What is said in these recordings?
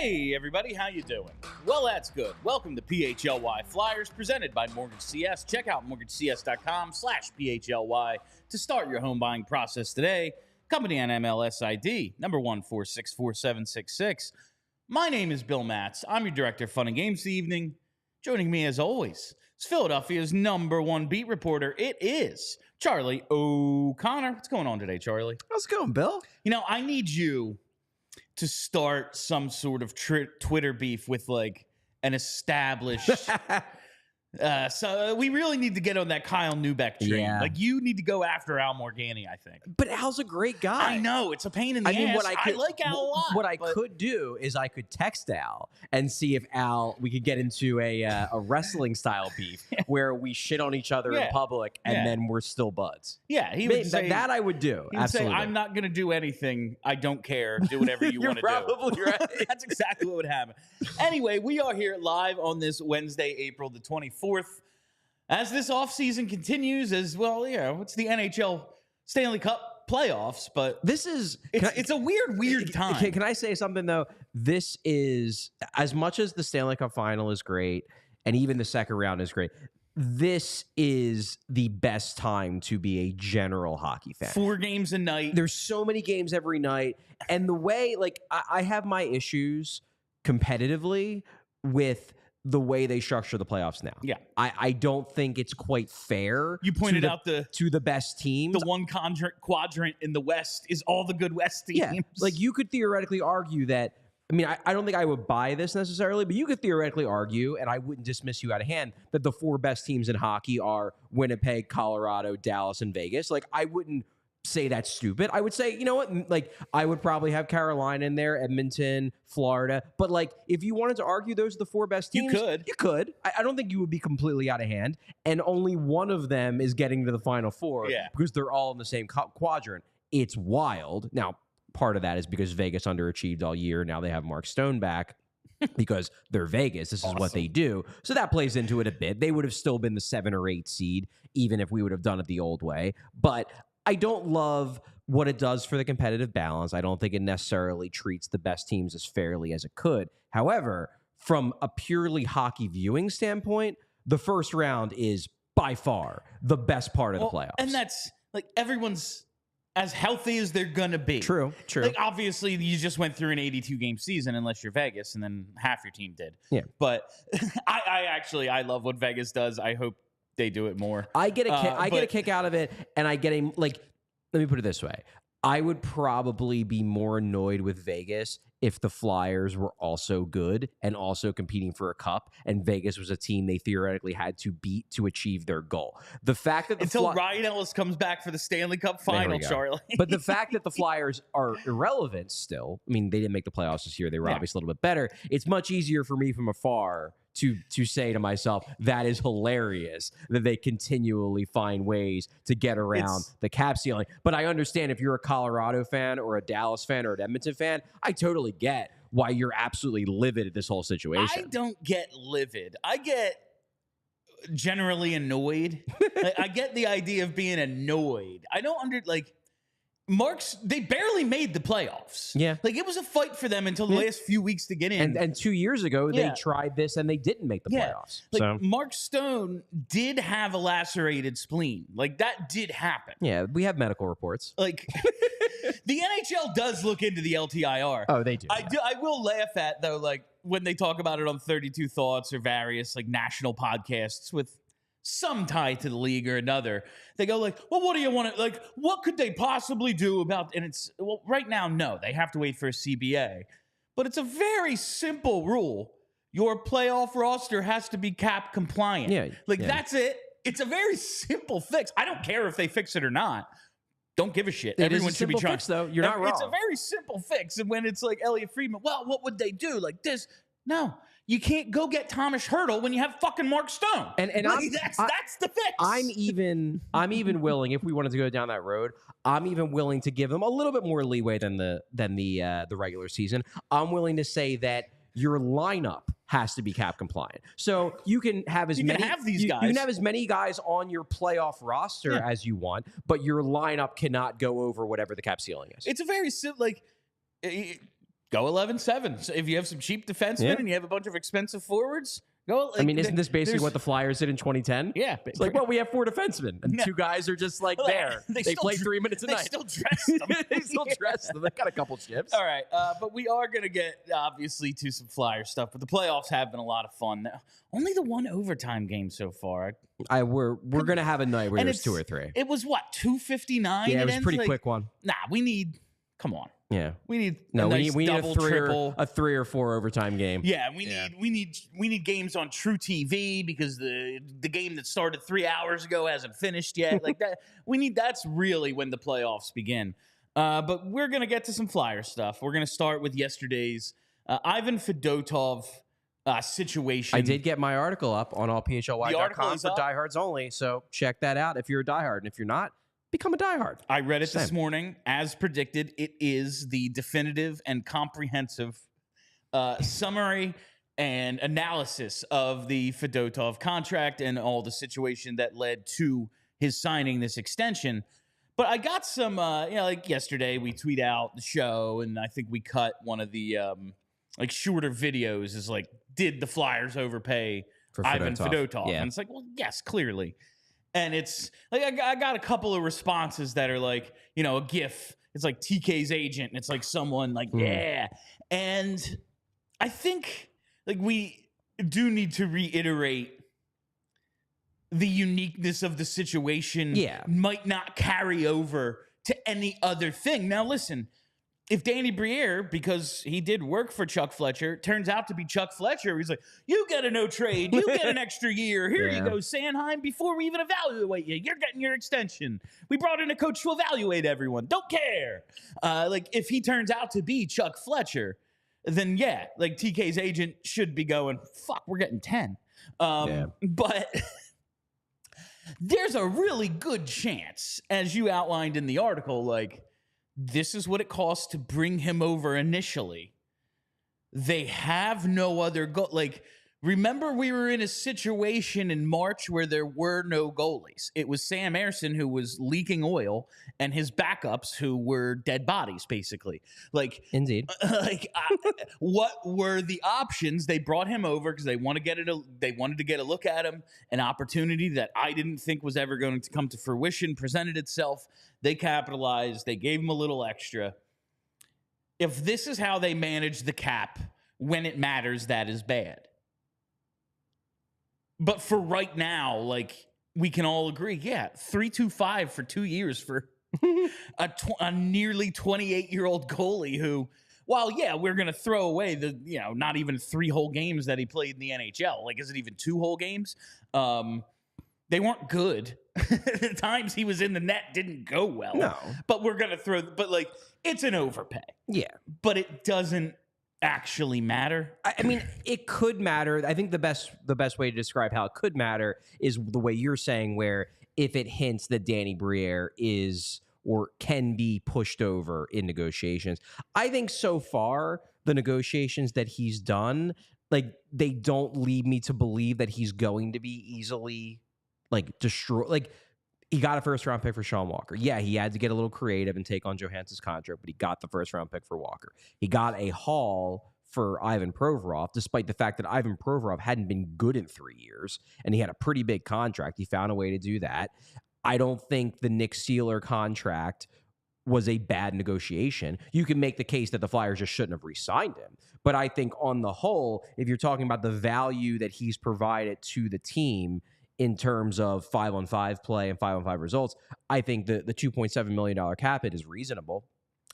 Hey, everybody, how you doing? Well, that's good. Welcome to PHLY Flyers, presented by Mortgage CS. Check out mortgagecs.com/PHLY to start your home buying process today. Company on MLSID, number 1464766. My name is Bill Matz. I'm your director of fun and games this evening. Joining me, as always, is Philadelphia's number one beat reporter. It is Charlie O'Connor. What's going on today, Charlie? How's it going, Bill? You know, I need you to start some sort of Twitter beef with like an established. So we really need to get on that Kyle Neubeck train. Yeah. Like you need to go after Al Morganti, I think. But Al's a great guy. I know it's a pain in the ass. I like Al a lot. What I could do is I could text Al and see if we could get into a wrestling style beef where we shit on each other in public and then we're still buds. Yeah, he would say that I would do. He would say, "I'm not going to do anything. I don't care. Do whatever you want to do." You're probably right. That's exactly what would happen. Anyway, we are here live on this Wednesday, April the 24th. As this offseason continues, as well, it's the NHL Stanley Cup playoffs, but it's a weird time. Can I say something, though? This is, as much as the Stanley Cup final is great, and even the second round is great, this is the best time to be a general hockey fan. 4 games a night. There's so many games every night. And the way, like, I have my issues competitively with the way they structure the playoffs now. Yeah. I don't think it's quite fair. You pointed out to the best teams. The one quadrant in the West is all the good West teams. Yeah. Like you could theoretically argue that, I don't think I would buy this necessarily, but you could theoretically argue, and I wouldn't dismiss you out of hand, that the 4 best teams in hockey are Winnipeg, Colorado, Dallas, and Vegas. Like I wouldn't say that's stupid. I would say, you know what? Like I would probably have Carolina in there, Edmonton, Florida. But like if you wanted to argue those are the 4 best teams, you could. I don't think you would be completely out of hand. And only one of them is getting to the Final Four because they're all in the same quadrant. It's wild. Now, part of that is because Vegas underachieved all year. Now they have Mark Stone back. Because they're Vegas. This is what they do. So that plays into it a bit. They would have still been the 7 or 8 seed, even if we would have done it the old way. But I don't love what it does for the competitive balance. I don't think it necessarily treats the best teams as fairly as it could. However, from a purely hockey viewing standpoint, the first round is by far the best part of the playoffs. And that's like everyone's as healthy as they're going to be. True. Like obviously you just went through an 82-game season unless you're Vegas, and then half your team did. Yeah. But I love what Vegas does. I hope they do it more. I get a kick out of it, and I get let me put it this way. I would probably be more annoyed with Vegas if the Flyers were also good and also competing for a cup, and Vegas was a team they theoretically had to beat to achieve their goal. The fact that until Ryan Ellis comes back for the Stanley Cup final, Charlie. But the fact that the Flyers are irrelevant still, they didn't make the playoffs this year. They were obviously a little bit better. It's much easier for me from afar to say to myself, that is hilarious that they continually find ways to get around the cap ceiling. But I understand if you're a Colorado fan or a Dallas fan or an Edmonton fan, I totally get why you're absolutely livid at this whole situation. I don't get livid. I get generally annoyed. I get the idea of being annoyed. I don't they barely made the playoffs. Yeah. Like, it was a fight for them until the last few weeks to get in. And 2 years ago, they tried this and they didn't make the playoffs. Like, Mark Stone did have a lacerated spleen. Like, that did happen. Yeah, we have medical reports. Like, the NHL does look into the LTIR. Oh, they do. I will laugh at, though, like, when they talk about it on 32 Thoughts or various, like, national podcasts with some tie to the league or another, they go like, well, what do you want to, like, what could they possibly do about, and it's, well, right now, no, they have to wait for a CBA, but it's a very simple rule. Your playoff roster has to be cap compliant. That's it. It's a very simple fix. I don't care if they fix it or not. Don't give a shit. Everyone should be trying. Fix, though. You're not wrong. It's a very simple fix. And when it's like Elliot Friedman, well, what would they do? Like this? No. You can't go get Thomas Hertl when you have fucking Mark Stone. And like, that's the fix. I'm even willing, if we wanted to go down that road, I'm even willing to give them a little bit more leeway than the regular season. I'm willing to say that your lineup has to be cap compliant. So you can have as many you can have as many guys on your playoff roster as you want, but your lineup cannot go over whatever the cap ceiling is. It's a very simple, like, Go 11-7. So if you have some cheap defensemen and you have a bunch of expensive forwards, go. I mean, isn't this basically what the Flyers did in 2010? Yeah. It's like, well, we have 4 defensemen, and 2 guys are just like there. They play 3 minutes a night. They still dress them. They still dress them. They got a couple chips. All right, but we are going to get, obviously, to some Flyer stuff. But the playoffs have been a lot of fun. Only the one overtime game so far. We're going to have a night where there's 2 or 3. It was, what, 2:59? Yeah, it was a pretty quick one. Nah, we need... Come on. Yeah, we need we need double, a 3 or 4 overtime game. Yeah, we need games on True TV because the game that started 3 hours ago hasn't finished yet. Like that, that's really when the playoffs begin. But we're gonna get to some Flyer stuff. We're gonna start with yesterday's Ivan Fedotov situation. I did get my article up on allphly.com for diehards only, so check that out if you're a diehard, and if you're not, become a diehard. I read it this morning. As predicted, it is the definitive and comprehensive summary and analysis of the Fedotov contract and all the situation that led to his signing this extension. But I got some, like yesterday we tweet out the show, and I think we cut one of the like shorter videos is like, did the Flyers overpay for Ivan Fedotov? Yeah. And it's like, well, yes, clearly. And it's like I got a couple of responses that are like, a GIF. It's like TK's agent, and it's like someone like, yeah. And I think like we do need to reiterate the uniqueness of the situation. Might not carry over to any other thing. Now, listen. If Danny Briere, because he did work for Chuck Fletcher, turns out to be Chuck Fletcher, he's like, you get a no trade. You get an extra year. Here you go, Sanheim. Before we even evaluate you, you're getting your extension. We brought in a coach to evaluate everyone. Don't care. Like, if he turns out to be Chuck Fletcher, then yeah, like TK's agent should be going, fuck, we're getting 10. But there's a really good chance, as you outlined in the article, like, this is what it costs to bring him over initially. They have no other goal. Like, remember we were in a situation in March where there were no goalies. It was Sam Ersson who was leaking oil and his backups who were dead bodies, basically. Like, indeed. What were the options? They brought him over because they wanted to get a look at him. An opportunity that I didn't think was ever going to come to fruition presented itself. They capitalized. They gave him a little extra. If this is how they manage the cap when it matters, that is bad. But for right now, like, we can all agree, yeah, 3.25 for 2 years for a nearly 28-year-old goalie who, while, yeah, we're going to throw away the, not even 3 whole games that he played in the NHL. Like, is it even 2 whole games? They weren't good. The times he was in the net didn't go well. No. But like, it's an overpay. Yeah. But it doesn't actually matter. I mean, it could matter. I think the best way to describe how it could matter is the way you're saying, where if it hints that Danny Briere is or can be pushed over in negotiations. I think so far the negotiations that he's done, like, they don't lead me to believe that he's going to be easily like destroyed. Like, he got a first-round pick for Sean Walker. Yeah, he had to get a little creative and take on Johansson's contract, but he got the first-round pick for Walker. He got a haul for Ivan Provorov, despite the fact that Ivan Provorov hadn't been good in 3 years, and he had a pretty big contract. He found a way to do that. I don't think the Nick Seeler contract was a bad negotiation. You can make the case that the Flyers just shouldn't have re-signed him. But I think on the whole, if you're talking about the value that he's provided to the team in terms of 5-on-5 play and 5-on-5 results, I think the $2.7 million cap hit is reasonable.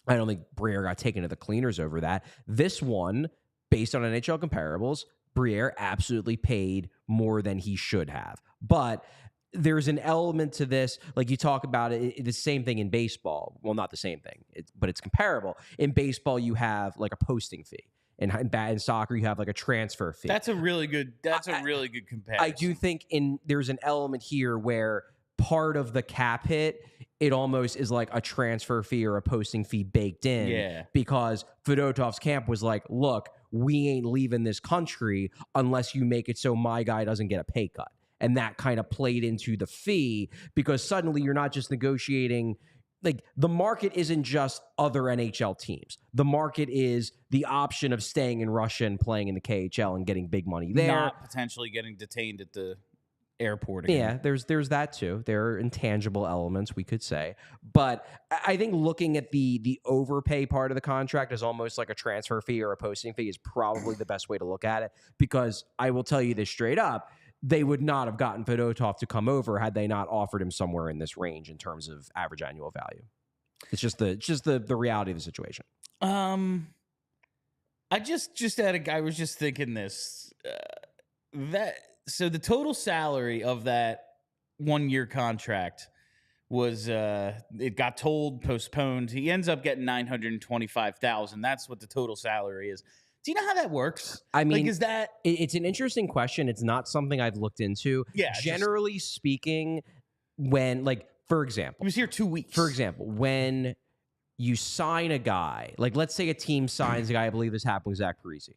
I don't think Briere got taken to the cleaners over that. This one, based on NHL comparables, Briere absolutely paid more than he should have. But there's an element to this, like you talk about it, the same thing in baseball. Well, not the same thing, but it's comparable. In baseball, you have like a posting fee. In soccer, you have like a transfer fee. That's a really good comparison. I do think there's an element here where part of the cap hit, it almost is like a transfer fee or a posting fee baked in. Yeah. Because Fedotov's camp was like, look, we ain't leaving this country unless you make it so my guy doesn't get a pay cut. And that kind of played into the fee, because suddenly you're not just negotiating like the market isn't just other NHL teams. The market is the option of staying in Russia and playing in the KHL and getting big money there. Not potentially getting detained at the airport again. Yeah, there's that too. There are intangible elements, we could say. But I think looking at the overpay part of the contract as almost like a transfer fee or a posting fee is probably the best way to look at it, because I will tell you this straight up, they would not have gotten Fedotov to come over had they not offered him somewhere in this range in terms of average annual value. It's just the reality of the situation. I was just thinking this, so the total salary of that 1-year contract was it got postponed. He ends up getting $925,000. That's what the total salary is. Do you know how that works? I mean, like, is that it's an interesting question. It's not something I've looked into. Yeah. Generally speaking, when, like, for example, he was here 2 weeks. For example, when you sign a guy, like let's say a team signs a guy, I believe this happened with Zach Parise.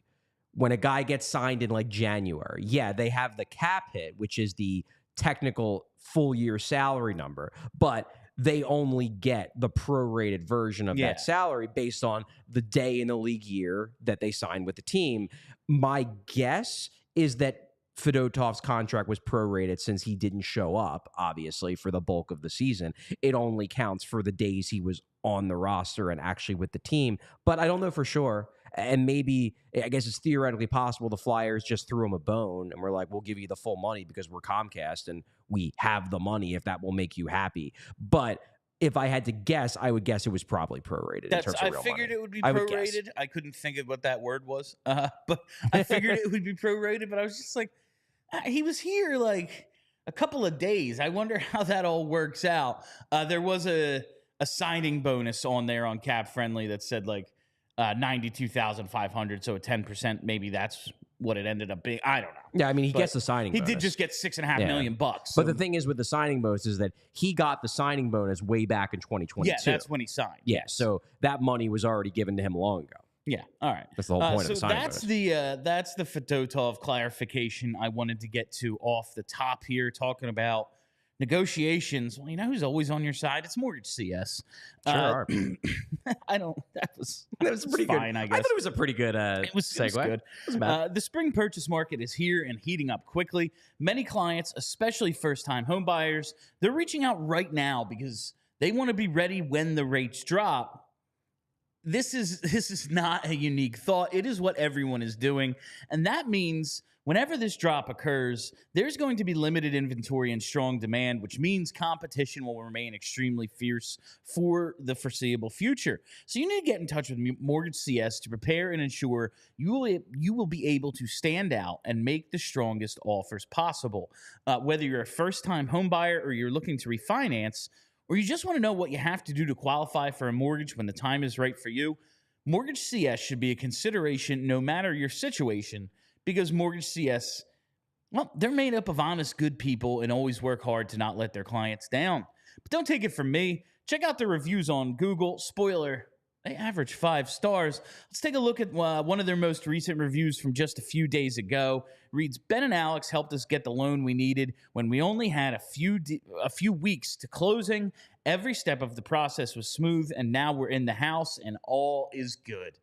When a guy gets signed in like January, yeah, they have the cap hit, which is the technical full year salary number, but they only get the prorated version of that salary based on the day in the league year that they signed with the team. My guess is that Fedotov's contract was prorated since he didn't show up, obviously, for the bulk of the season. It only counts for the days he was on the roster and actually with the team. But I don't know for sure. And maybe, I guess it's theoretically possible the Flyers just threw him a bone and we're like, we'll give you the full money because we're Comcast and we have the money if that will make you happy. But if I had to guess, I would guess it was probably prorated. In terms of real figured money. it would be prorated. I couldn't think of what that word was, but I figured it would be prorated. But I was just like, he was here like a couple of days. I wonder how that all works out. There was a signing bonus on there on Cap Friendly that said like 92,500, so a 10%. Maybe that's what it ended up being. I don't know. Yeah, I mean, he gets the signing bonus. He did just get $6.5 million bucks. So. But the thing is with the signing bonus is that he got the signing bonus way back in 2022. Yeah, that's when he signed. Yeah, so that money was already given to him long ago. Yeah, all right. That's the whole point of the signing bonus. That's the Fedotov clarification I wanted to get to off the top here, talking about negotiations. Well, you know who's always on your side? It's Mortgage CS. Sure are. I don't. That was pretty fine, good. I guess. I thought it was a pretty good segue. It was good. The spring purchase market is here and heating up quickly. Many clients, especially first-time home buyers, they're reaching out right now because they want to be ready when the rates drop. This is not a unique thought. It is what everyone is doing, and that means whenever this drop occurs, there's going to be limited inventory and strong demand, which means competition will remain extremely fierce for the foreseeable future. So you need to get in touch with Mortgage CS to prepare and ensure you will be able to stand out and make the strongest offers possible. Whether you're a first-time home buyer or you're looking to refinance, or you just want to know what you have to do to qualify for a mortgage when the time is right for you, Mortgage CS should be a consideration no matter your situation, because Mortgage CS, well, they're made up of honest, good people and always work hard to not let their clients down. But don't take it from me. Check out the reviews on Google. Spoiler, they average 5 stars. Let's take a look at one of their most recent reviews from just a few days ago. Reads, Ben and Alex helped us get the loan we needed when we only had a few weeks to closing. Every step of the process was smooth, and now we're in the house, and all is good.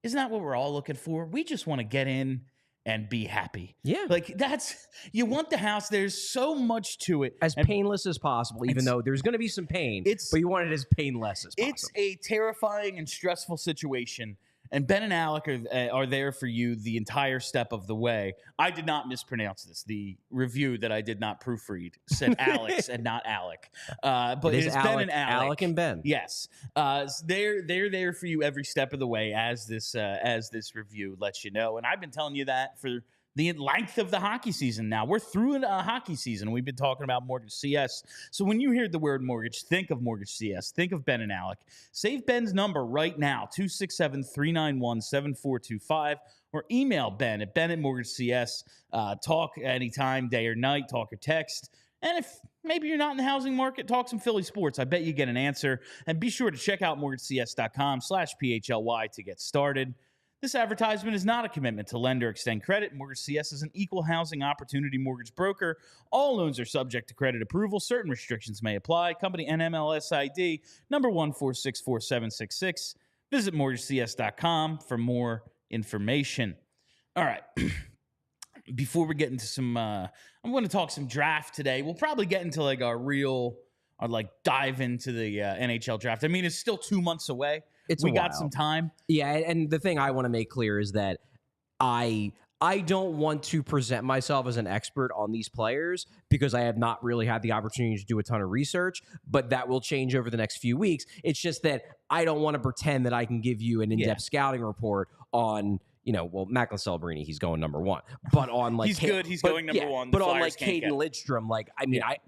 Isn't that what we're all looking for? We just want to get in and be happy. Yeah. Like, you want the house. There's so much to it. As painless as possible, even though there's going to be some pain, but you want it as painless as possible. It's a terrifying and stressful situation, and Ben and Alec are there for you the entire step of the way. I did not mispronounce this. The review that I did not proofread said Alex and not Alec. But it is Alec, Ben and Alec. Alec and Ben. Yes. They're there for you every step of the way, as this review lets you know. And I've been telling you that for the length of the hockey season now. We're through a hockey season. We've been talking about Mortgage CS. So when you hear the word mortgage, think of Mortgage CS. Think of Ben and Alec. Save Ben's number right now, 267-391-7425, or email Ben at Ben@MortgageCS. Talk anytime, day or night. Talk or text. And if maybe you're not in the housing market, talk some Philly sports. I bet you get an answer. And be sure to check out mortgagecs.com/PHLY to get started. This advertisement is not a commitment to lend or extend credit. Mortgage CS is an equal housing opportunity mortgage broker. All loans are subject to credit approval. Certain restrictions may apply. Company NMLSID number 1464766. Visit mortgagecs.com for more information. All right. Before we get into some, I'm going to talk some draft today. We'll probably get into like our dive into the NHL draft. I mean, it's still 2 months away. We got some time. Yeah, and the thing I want to make clear is that I don't want to present myself as an expert on these players because I have not really had the opportunity to do a ton of research, but that will change over the next few weeks. It's just that I don't want to pretend that I can give you an in-depth scouting report on, Macklin Celebrini, he's going number one. But on like he's good, he's going number one. But on like Caden Lidstrom,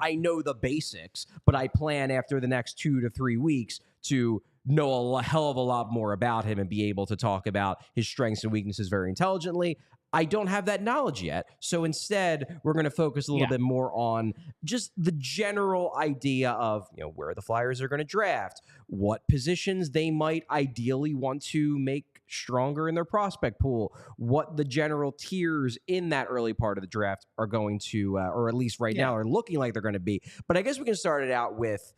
I know the basics, but I plan after the next 2 to 3 weeks to know a hell of a lot more about him and be able to talk about his strengths and weaknesses very intelligently. I don't have that knowledge yet. So instead, we're going to focus a little bit more on just the general idea of, where the Flyers are going to draft, what positions they might ideally want to make stronger in their prospect pool, what the general tiers in that early part of the draft are going to, or at least right now are looking like they're going to be. But I guess we can start it out with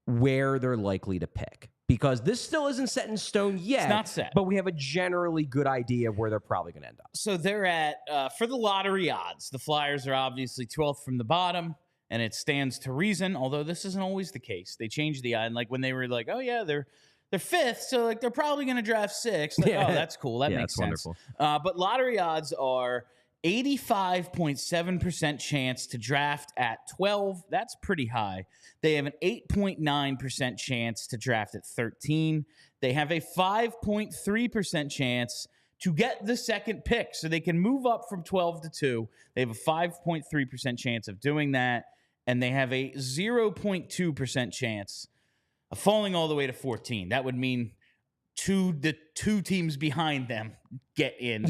where they're likely to pick, because this still isn't set in stone yet. It's not set. But we have a generally good idea of where they're probably going to end up. So they're at, for the lottery odds, the Flyers are obviously 12th from the bottom, and it stands to reason, although this isn't always the case. They changed the odd, when they were like, oh, yeah, they're 5th, so they're probably going to draft 6th. Oh, that's cool. That makes sense. Wonderful. But lottery odds are 85.7% chance to draft at 12. That's pretty high. They have an 8.9% chance to draft at 13. They have a 5.3% chance to get the second pick, so they can move up from 12 to 2. They have a 5.3% chance of doing that, and they have a 0.2% chance of falling all the way to 14. That would mean the two teams behind them get in,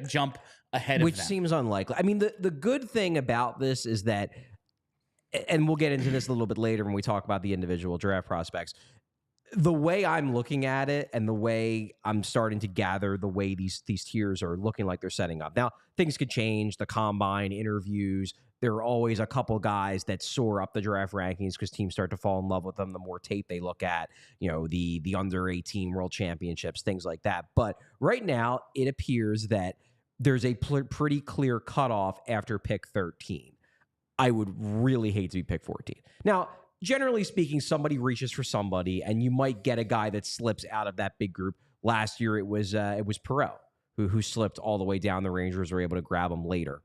jump ahead of them. Which seems unlikely. I mean, the good thing about this is that, and we'll get into this a little bit later when we talk about the individual draft prospects, the way I'm looking at it and the way I'm starting to gather the way these tiers are looking like they're setting up. Now, things could change, the combine, interviews. There are always a couple guys that soar up the draft rankings because teams start to fall in love with them the more tape they look at, the under-18 world championships, things like that. But right now, it appears that there's a pretty clear cutoff after pick 13. I would really hate to be pick 14. Now, generally speaking, somebody reaches for somebody, and you might get a guy that slips out of that big group. Last year, it was Perreault, who slipped all the way down. The Rangers were able to grab him later.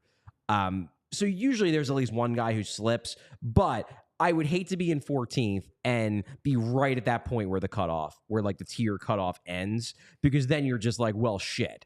So usually there's at least one guy who slips, but I would hate to be in 14th and be right at that point where the tier cutoff ends, because then you're just like, well, shit.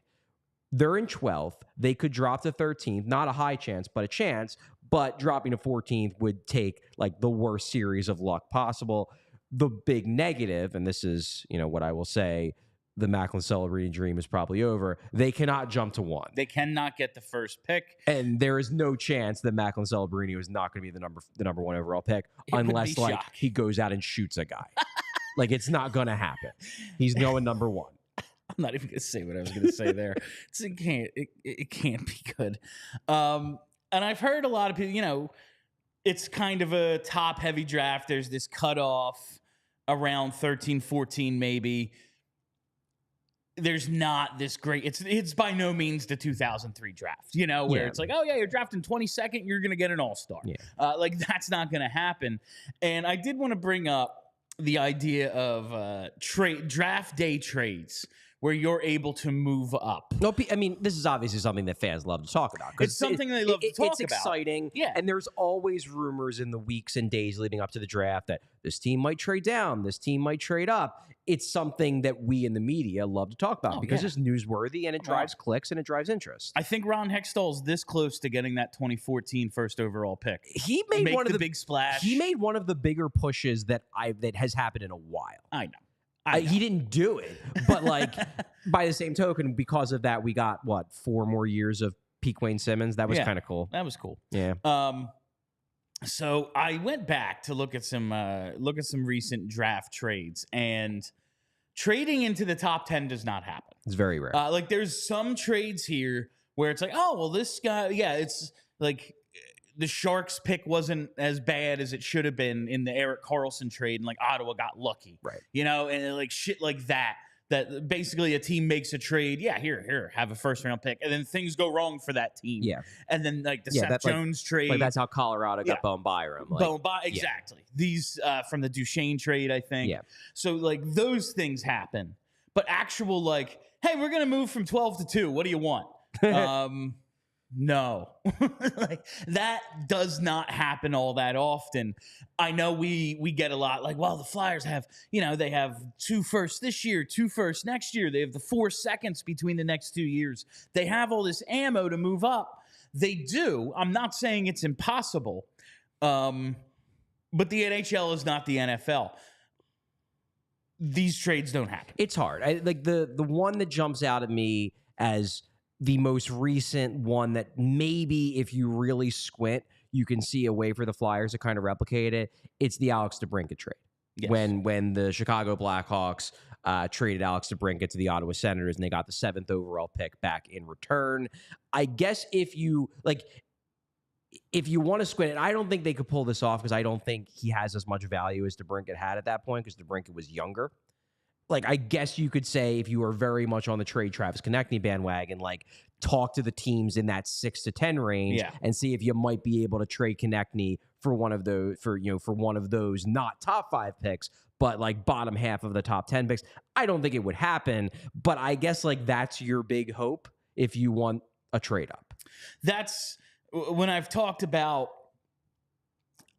They're in 12th. They could drop to 13th. Not a high chance, but a chance. But dropping to 14th would take the worst series of luck possible. The big negative, and this is, what I will say, the Macklin Celebrini dream is probably over. They cannot jump to 1. They cannot get the first pick. And there is no chance that Macklin Celebrini is not going to be the number 1 overall pick unless he goes out and shoots a guy. It's not going to happen. He's going number 1. I'm not even going to say what I was going to say there. It can't be good. And I've heard a lot of people, it's kind of a top-heavy draft. There's this cutoff around 13, 14 maybe. There's not this great... It's by no means the 2003 draft, where it's like, oh, yeah, you're drafting 22nd, you're going to get an all-star. Yeah. That's not going to happen. And I did want to bring up the idea of draft day trades, where you're able to move up. No, I mean, this is obviously something that fans love to talk about. It's something they love to talk about. It's exciting. Yeah. And there's always rumors in the weeks and days leading up to the draft that this team might trade down, this team might trade up. It's something that we in the media love to talk about because it's newsworthy and it drives clicks and it drives interest. I think Ron Hextall's this close to getting that 2014 first overall pick. He made one of the big splash. He made one of the bigger pushes that has happened in a while. I know. He didn't do it, but by the same token, because of that, we got 4 more years of peak Wayne Simmons. That was kind of cool. That was cool. Yeah. So I went back to look at some recent draft trades, and Trading into the top 10 does not happen. It's very rare. Like there's some trades here where it's like, oh, well, this guy, yeah, it's like the Sharks pick wasn't as bad as it should have been in the Erik Karlsson trade, and like Ottawa got lucky, right? And like shit like that. That basically a team makes a trade. Yeah, here, have a first round pick, and then things go wrong for that team. Yeah, and then like the Seth Jones trade, like that's how Colorado got Bowen Byram. Exactly. These from the Duchesne trade, I think. Yeah. So like those things happen, but actual like, hey, we're gonna move from 12 to 2. What do you want? No, like that does not happen all that often. I know we get a lot like, well, the Flyers have, they have 2 firsts this year, 2 firsts next year. They have the 4 seconds between the next 2 years. They have all this ammo to move up. They do. I'm not saying it's impossible. But the NHL is not the NFL. These trades don't happen. It's hard. Like the one that jumps out at me as the most recent one that maybe if you really squint, you can see a way for the Flyers to kind of replicate it. It's the Alex DeBrincat trade. Yes. When the Chicago Blackhawks traded Alex DeBrincat to the Ottawa Senators and they got the 7th overall pick back in return. I guess if you want to squint it, I don't think they could pull this off because I don't think he has as much value as DeBrincat had at that point because DeBrincat was younger. Like, I guess you could say if you were very much on the trade Travis Konechny bandwagon, like talk to the teams in that 6 to 10 range and see if you might be able to trade Konechny for one of those, for one of those not top 5 picks, but like bottom half of the top 10 picks. I don't think it would happen, but I guess like that's your big hope if you want a trade up. That's when I've talked about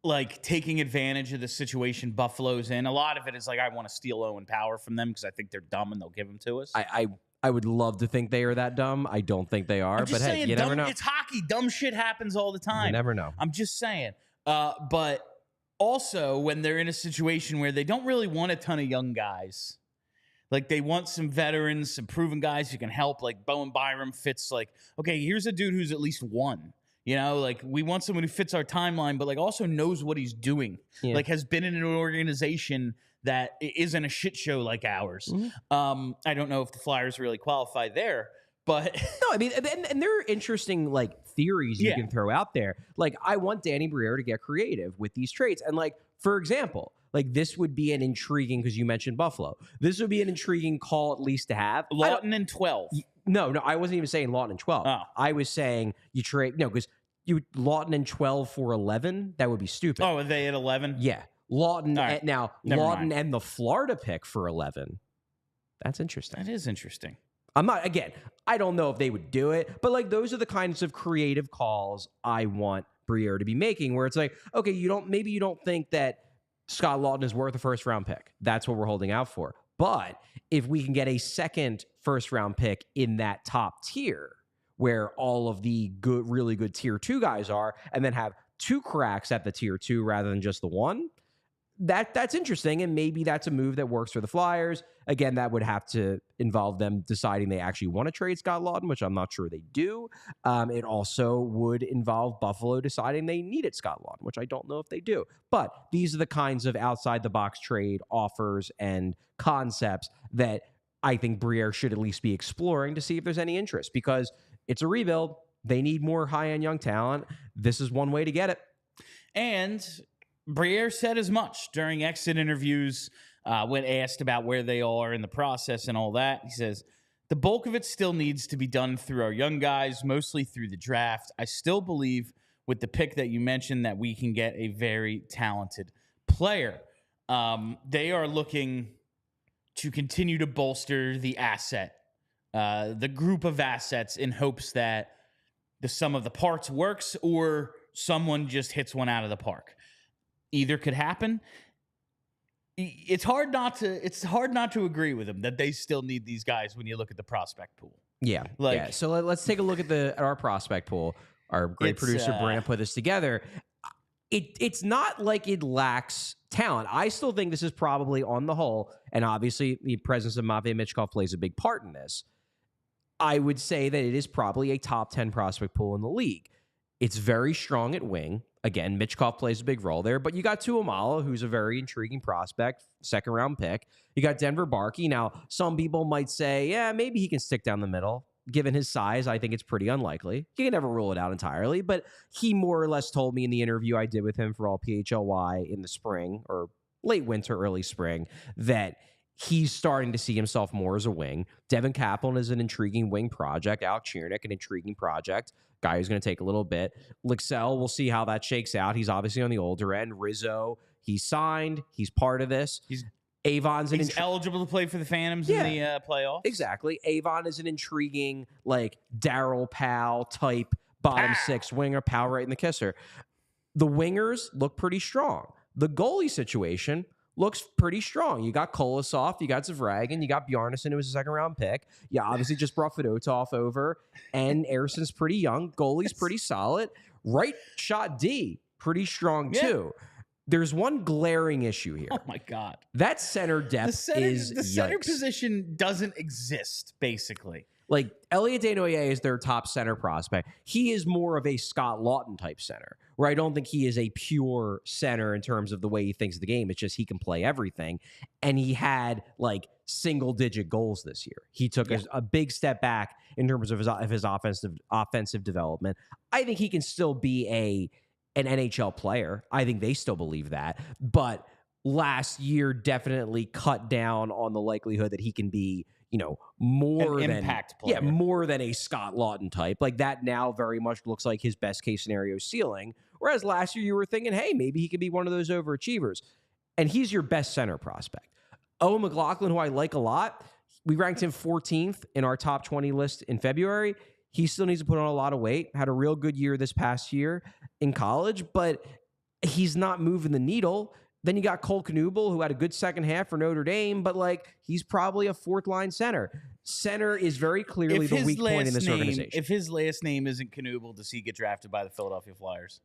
like taking advantage of the situation Buffalo's in. A lot of it is like, I want to steal Owen Power from them because I think they're dumb and they'll give him to us. I would love to think they are that dumb. I don't think they are, but hey, you never know. It's hockey. Dumb shit happens all the time. You never know. I'm just saying. But also when they're in a situation where they don't really want a ton of young guys, like they want some veterans, some proven guys who can help, like Bowen Byram fits like, okay, here's a dude who's at least won. Like we want someone who fits our timeline, but like also knows what he's doing. Yeah. Like has been in an organization that isn't a shit show like ours. Mm-hmm. I don't know if the Flyers really qualify there, but no, I mean, and there are interesting like theories you can throw out there. Like I want Danny Briere to get creative with these trades, and like for example, like this would be an intriguing because you mentioned Buffalo. This would be an intriguing call at least to have. Lawton and 12. No, I wasn't even saying Lawton and 12. Oh. I was saying you trade because Lawton and 12 for 11. That would be stupid. Oh, are they at 11? Yeah, Lawton Lawton and the Florida pick for 11. That's interesting. That is interesting. I don't know if they would do it, but like those are the kinds of creative calls I want Briere to be making, where it's like, okay, maybe you don't think that Scott Lawton is worth a first round pick. That's what we're holding out for. But if we can get a second first round pick in that top tier where all of the good, really good tier 2 guys are, and then have 2 cracks at the tier 2 rather than just the one, that's interesting. And maybe that's a move that works for the Flyers. Again, that would have to involve them deciding they actually want to trade Scott Lawton, which I'm not sure they do. It also would involve Buffalo deciding they needed Scott Lawton, which I don't know if they do. But these are the kinds of outside-the-box trade offers and concepts that I think Briere should at least be exploring to see if there's any interest, because it's a rebuild. They need more high-end young talent. This is one way to get it. And Briere said as much during exit interviews when asked about where they are in the process and all that. He says, the bulk of it still needs to be done through our young guys, mostly through the draft. I still believe with the pick that you mentioned that we can get a very talented player. They are looking to continue to bolster the asset, the group of assets, in hopes that the sum of the parts works or someone just hits one out of the park. Either could happen. It's hard not to agree with them that they still need these guys when you look at the prospect pool. Yeah. So let's take a look at our prospect pool. Our great producer Brandon put this together. It's not like it lacks talent. I still think this is probably, on the whole, and obviously the presence of Matvei Michkov plays a big part in this, I would say that it is probably a top 10 prospect pool in the league. It's very strong at wing. again, Mitchkov plays a big role there, but you got Tuamala, who's a very intriguing prospect, second-round pick. You got Denver Barkey. Now, some people might say, yeah, maybe he can stick down the middle. Given his size, I think it's pretty unlikely. You can never rule it out entirely, but he more or less told me in the interview I did with him for all PHLY in the spring, or late winter, early spring, that he's starting to see himself more as a wing. Devin Kaplan is an intriguing wing project. Alec Chiernik, an intriguing project. Guy who's going to take a little bit. Lixell, we'll see how that shakes out. He's obviously on the older end. Rizzo, he's signed. He's part of this. Avon's eligible to play for the Phantoms in the playoffs. Exactly. Avon is an intriguing, like, Darryl Powell type bottom six winger, Powell right in the kisser. The wingers look pretty strong. The goalie situation looks pretty strong. You got Kolosov, you got Zavragan, you got Bjarnason, who was a second-round pick. You obviously just brought Fedotov over, and Erson's pretty young. Goalie's pretty solid. Right shot D, pretty strong, too. There's one glaring issue here. Oh, my God. That center depth is the center position doesn't exist, basically. Like, Elliot Desnoyers is their top center prospect. He is more of a Scott Lawton type center, where I don't think he is a pure center in terms of the way he thinks of the game. It's just he can play everything. And he had, like, single-digit goals this year. He took a big step back in terms of his offensive development. I think he can still be an NHL player. I think they still believe that. But last year definitely cut down on the likelihood that he can be, more an than impact player. Yeah, more than a Scott Lawton type. Like, that now very much looks like his best case scenario ceiling. Whereas last year you were thinking, hey, maybe he could be one of those overachievers. And he's your best center prospect. Owen McLaughlin, who I like a lot, we ranked him 14th in our top 20 list in February. He still needs to put on a lot of weight. Had a real good year this past year in college, but he's not moving the needle. Then you got Cole Knuble, who had a good second half for Notre Dame, but, like, he's probably a fourth-line center. Center is very clearly the weak point in this organization. If his last name isn't Knuble, does he get drafted by the Philadelphia Flyers?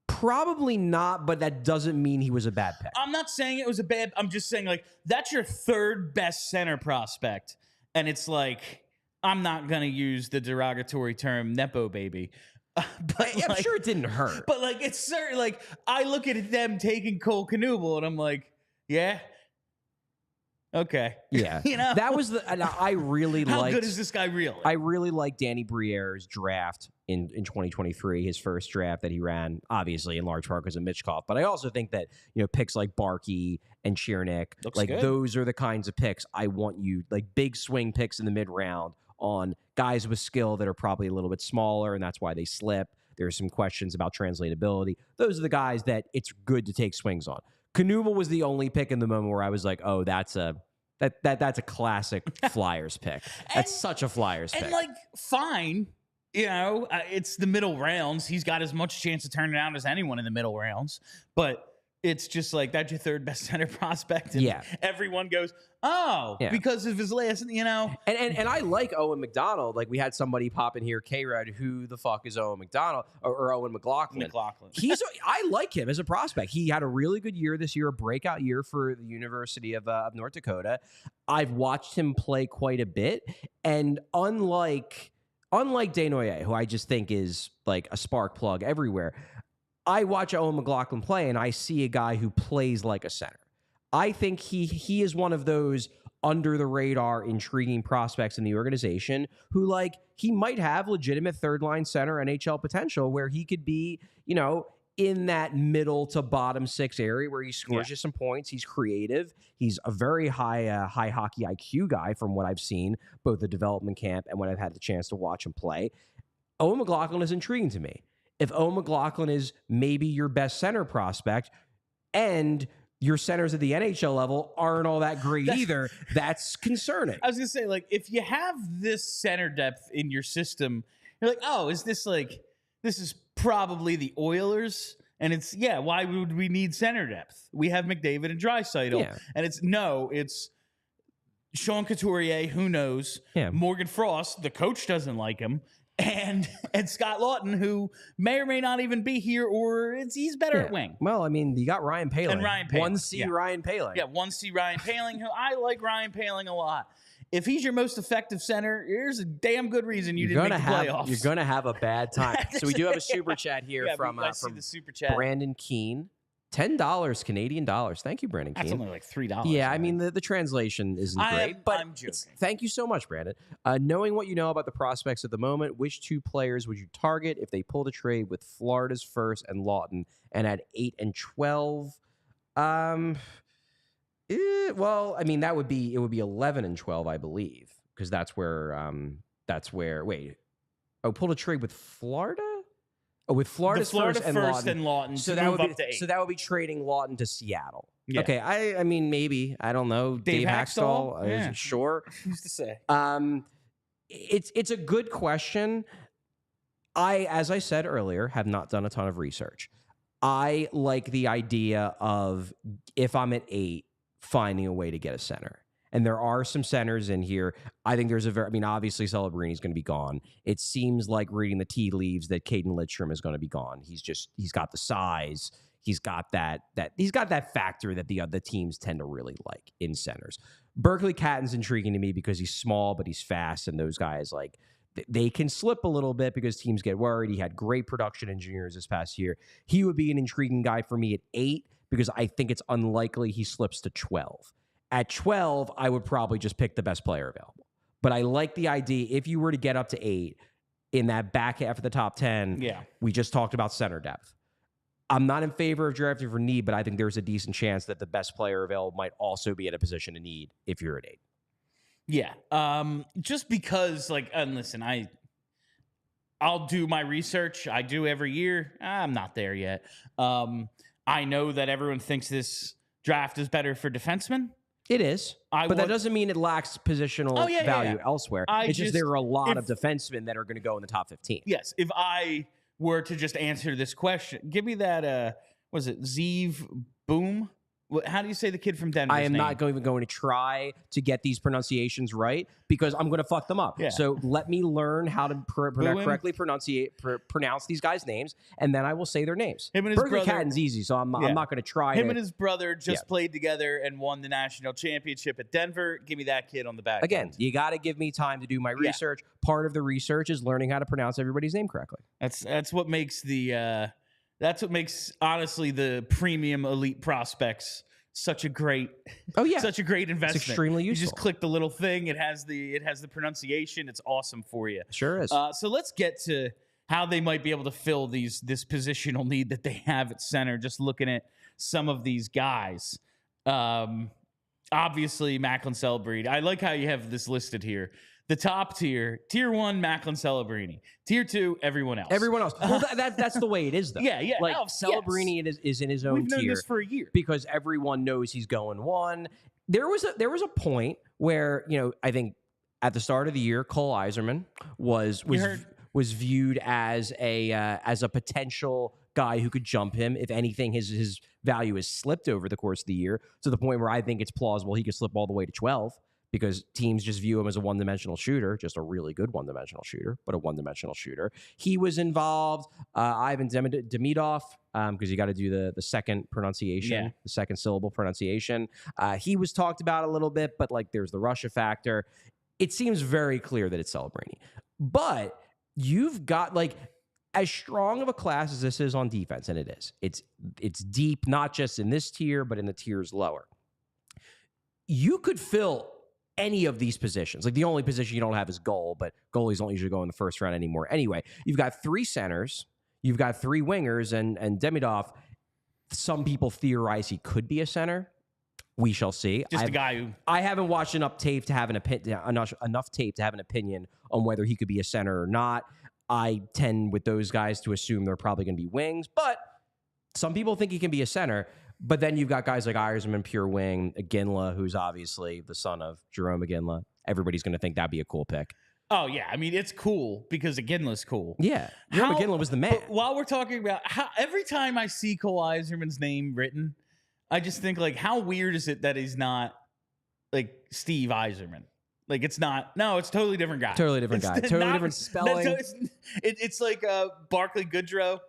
Probably not, but that doesn't mean he was a bad pick. I'm not saying it was a bad. I'm just saying, like, that's your third best center prospect, and it's like, I'm not gonna use the derogatory term "nepo baby," but I'm sure it didn't hurt. But, like, it's certain. Like, I look at them taking Cole Knuble, and I'm like, yeah. Okay. Yeah. That was and I really liked. How good is this guy really? I really like Danny Briere's draft in 2023, his first draft that he ran, obviously in large part because of Mitchkov. But I also think that, picks like Barkey and Chiernik, those are the kinds of picks I want you, like, big swing picks in the mid round on guys with skill that are probably a little bit smaller, and that's why they slip. There's some questions about translatability. Those are the guys that it's good to take swings on. Knuble was the only pick in the moment where I was like, oh, that's a classic Flyers pick. That's such a Flyers pick. And, like, fine. It's the middle rounds. He's got as much chance of turning out as anyone in the middle rounds. But it's just like, that's your third best center prospect. And everyone goes, because of his last, And I like Owen McDonald. Like, we had somebody pop in here, K-Red, who the fuck is Owen McDonald or Owen McLaughlin? I like him as a prospect. He had a really good year this year, a breakout year for the University of North Dakota. I've watched him play quite a bit. And unlike Desnoyers, who I just think is like a spark plug everywhere, I watch Owen McLaughlin play, and I see a guy who plays like a center. I think he is one of those under-the-radar, intriguing prospects in the organization who, like, he might have legitimate third-line center NHL potential where he could be, in that middle to bottom six area where he scores you some points. He's creative. He's a very high hockey IQ guy from what I've seen, both the development camp and when I've had the chance to watch him play. Owen McLaughlin is intriguing to me. If Owen McLaughlin is maybe your best center prospect and your centers at the NHL level aren't all that great either, that's concerning. I was going to say, like, if you have this center depth in your system, you're like, oh, is this like, this is probably the Oilers? And it's, why would we need center depth? We have McDavid and Draisaitl. Yeah. And it's Sean Couturier, who knows? Yeah. Morgan Frost, the coach doesn't like him. And Scott Lawton, who may or may not even be here, or he's better at wing. Well, I mean, you got Ryan Poehling. And Ryan Poehling. 1C Ryan Poehling. Yeah, 1C Ryan Poehling, who I like Ryan Poehling a lot. if he's your most effective center, here's a damn good reason you didn't make the playoffs. You're going to have a bad time. So we do have a super chat here from the super chat. Brandon Keene. $10 Canadian dollars. Thank you, Brandon Keene. That's only like $3. Yeah, man. I mean, the translation isn't great, but I'm joking. Thank you so much, Brandon. Knowing what you know about the prospects at the moment, which 2 players would you target if they pulled a trade with Florida's first and Lawton and at 8 and 12? Well, I mean, it would be 11 and 12, I believe, because that's where pulled a trade with Florida? Oh, with Florida's Florida first and Lawton. So that would be so that would be trading Lawton to Seattle. Yeah. Okay, I mean maybe, I don't know, Dave Haxtell, yeah. Sure. Who's to say? It's a good question. As I said earlier, have not done a ton of research. I like the idea of, if I'm at 8, finding a way to get a center. And there are some centers in here. I think there's obviously Celebrini is going to be gone. It seems like, reading the tea leaves, that Caden Lidstrom is going to be gone. He's got the size. He's got that factor that the other teams tend to really like in centers. Berkeley Catton's intriguing to me because he's small, but he's fast. And those guys, like, they can slip a little bit because teams get worried. He had great production in juniors this past year. He would be an intriguing guy for me at 8 because I think it's unlikely he slips to 12. At 12, I would probably just pick the best player available. But I like the idea, if you were to get up to 8 in that back half of the top 10, we just talked about center depth. I'm not in favor of drafting for need, but I think there's a decent chance that the best player available might also be at a position of need if you're at 8. Yeah. Just because, like, and listen, I'll do my research. I do every year. I'm not there yet. I know that everyone thinks this draft is better for defensemen. It is, but that doesn't mean it lacks positional value elsewhere. It's just there are a lot of defensemen that are going to go in the top 15. Yes, if I were to just answer this question, give me that, was it Zeev Boom? How do you say the kid from Denver's I am name? not even going to try to get these pronunciations right because I'm going to fuck them up. Yeah. So let me learn how to correctly pronounce these guys' names, and then I will say their names. Him and his brother. Catton's easy, so I'm not going to try. Him and his brother just played together and won the national championship at Denver. Give me that kid on the back. Again, you got to give me time to do my research. Part of the research is learning how to pronounce everybody's name correctly. That's what makes honestly the premium elite prospects such a great investment. It's extremely useful. You just click the little thing, it has the pronunciation. It's awesome for you. Sure is. So let's get to how they might be able to fill this positional need that they have at center. Just looking at some of these guys. Obviously Macklin Celebrini. I like how you have this listed here. The top tier 1, Macklin Celebrini. Tier 2, everyone else. Well, that's the way it is, though. Yeah. Like, Celebrini is in his own tier. We've known this for a year because everyone knows he's going 1. There was a point where, I think at the start of the year, Cole Yzerman was viewed as a potential guy who could jump him. If anything, his value has slipped over the course of the year to the point where I think it's plausible he could slip all the way to 12. Because teams just view him as a one-dimensional shooter, just a really good one-dimensional shooter, but a one-dimensional shooter. He was involved, Ivan Demidov, because you got to do the second pronunciation, the second syllable pronunciation. He was talked about a little bit, but like there's the Russia factor. It seems very clear that it's Celebrini. But you've got like as strong of a class as this is on defense, and it is. It's deep, not just in this tier, but in the tiers lower. You could fill any of these positions. Like the only position you don't have is goal, but goalies don't usually go in the first round anymore. Anyway, you've got 3 centers, you've got 3 wingers, and Demidov, some people theorize he could be a center. We shall see. Just a guy who I haven't watched enough tape to have enough tape to have an opinion on whether he could be a center or not. I tend with those guys to assume they're probably going to be wings, but some people think he can be a center. But then you've got guys like Yzerman, pure wing, Iginla, who's obviously the son of Jerome Iginla. Everybody's going to think that'd be a cool pick. Oh, yeah. I mean, it's cool because Iginla's cool. Yeah. Jerome Iginla was the man. But while we're talking about every time I see Cole Yzerman's name written, I just think, like, how weird is it that he's not, like, Steve Yzerman? Like, it's not. No, it's a totally different guy. Totally different guy. Totally different spelling. It's like Barclay Goodrow.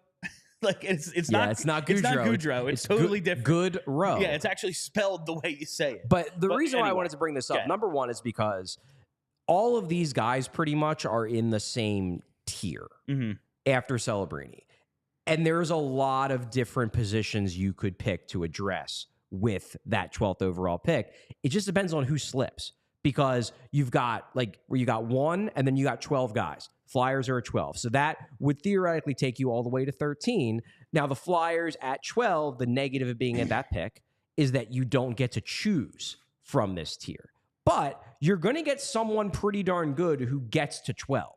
Like it's not Goudreau. It's not Goudreau. It's totally different. Goodrow. Yeah, it's actually spelled the way you say it. But the reason why I wanted to bring this up, number one, is because all of these guys pretty much are in the same tier after Celebrini. And there's a lot of different positions you could pick to address with that 12th overall pick. It just depends on who slips, because you've got like where you got 1 and then you got 12 guys. Flyers are at 12. So that would theoretically take you all the way to 13. Now the Flyers at 12, the negative of being at that pick is that you don't get to choose from this tier. But you're going to get someone pretty darn good who gets to 12.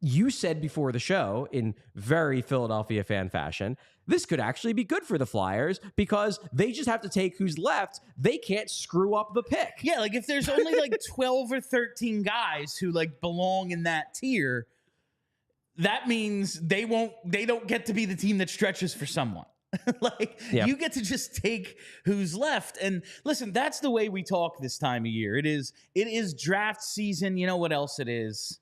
You said before the show, in very Philadelphia fan fashion, this could actually be good for the Flyers because they just have to take who's left. They can't screw up the pick. Yeah, like if there's only like 12 or 13 guys who like belong in that tier, that means they don't get to be the team that stretches for someone. You get to just take who's left. And listen, that's the way we talk this time of year. It is draft season. You know what else it is?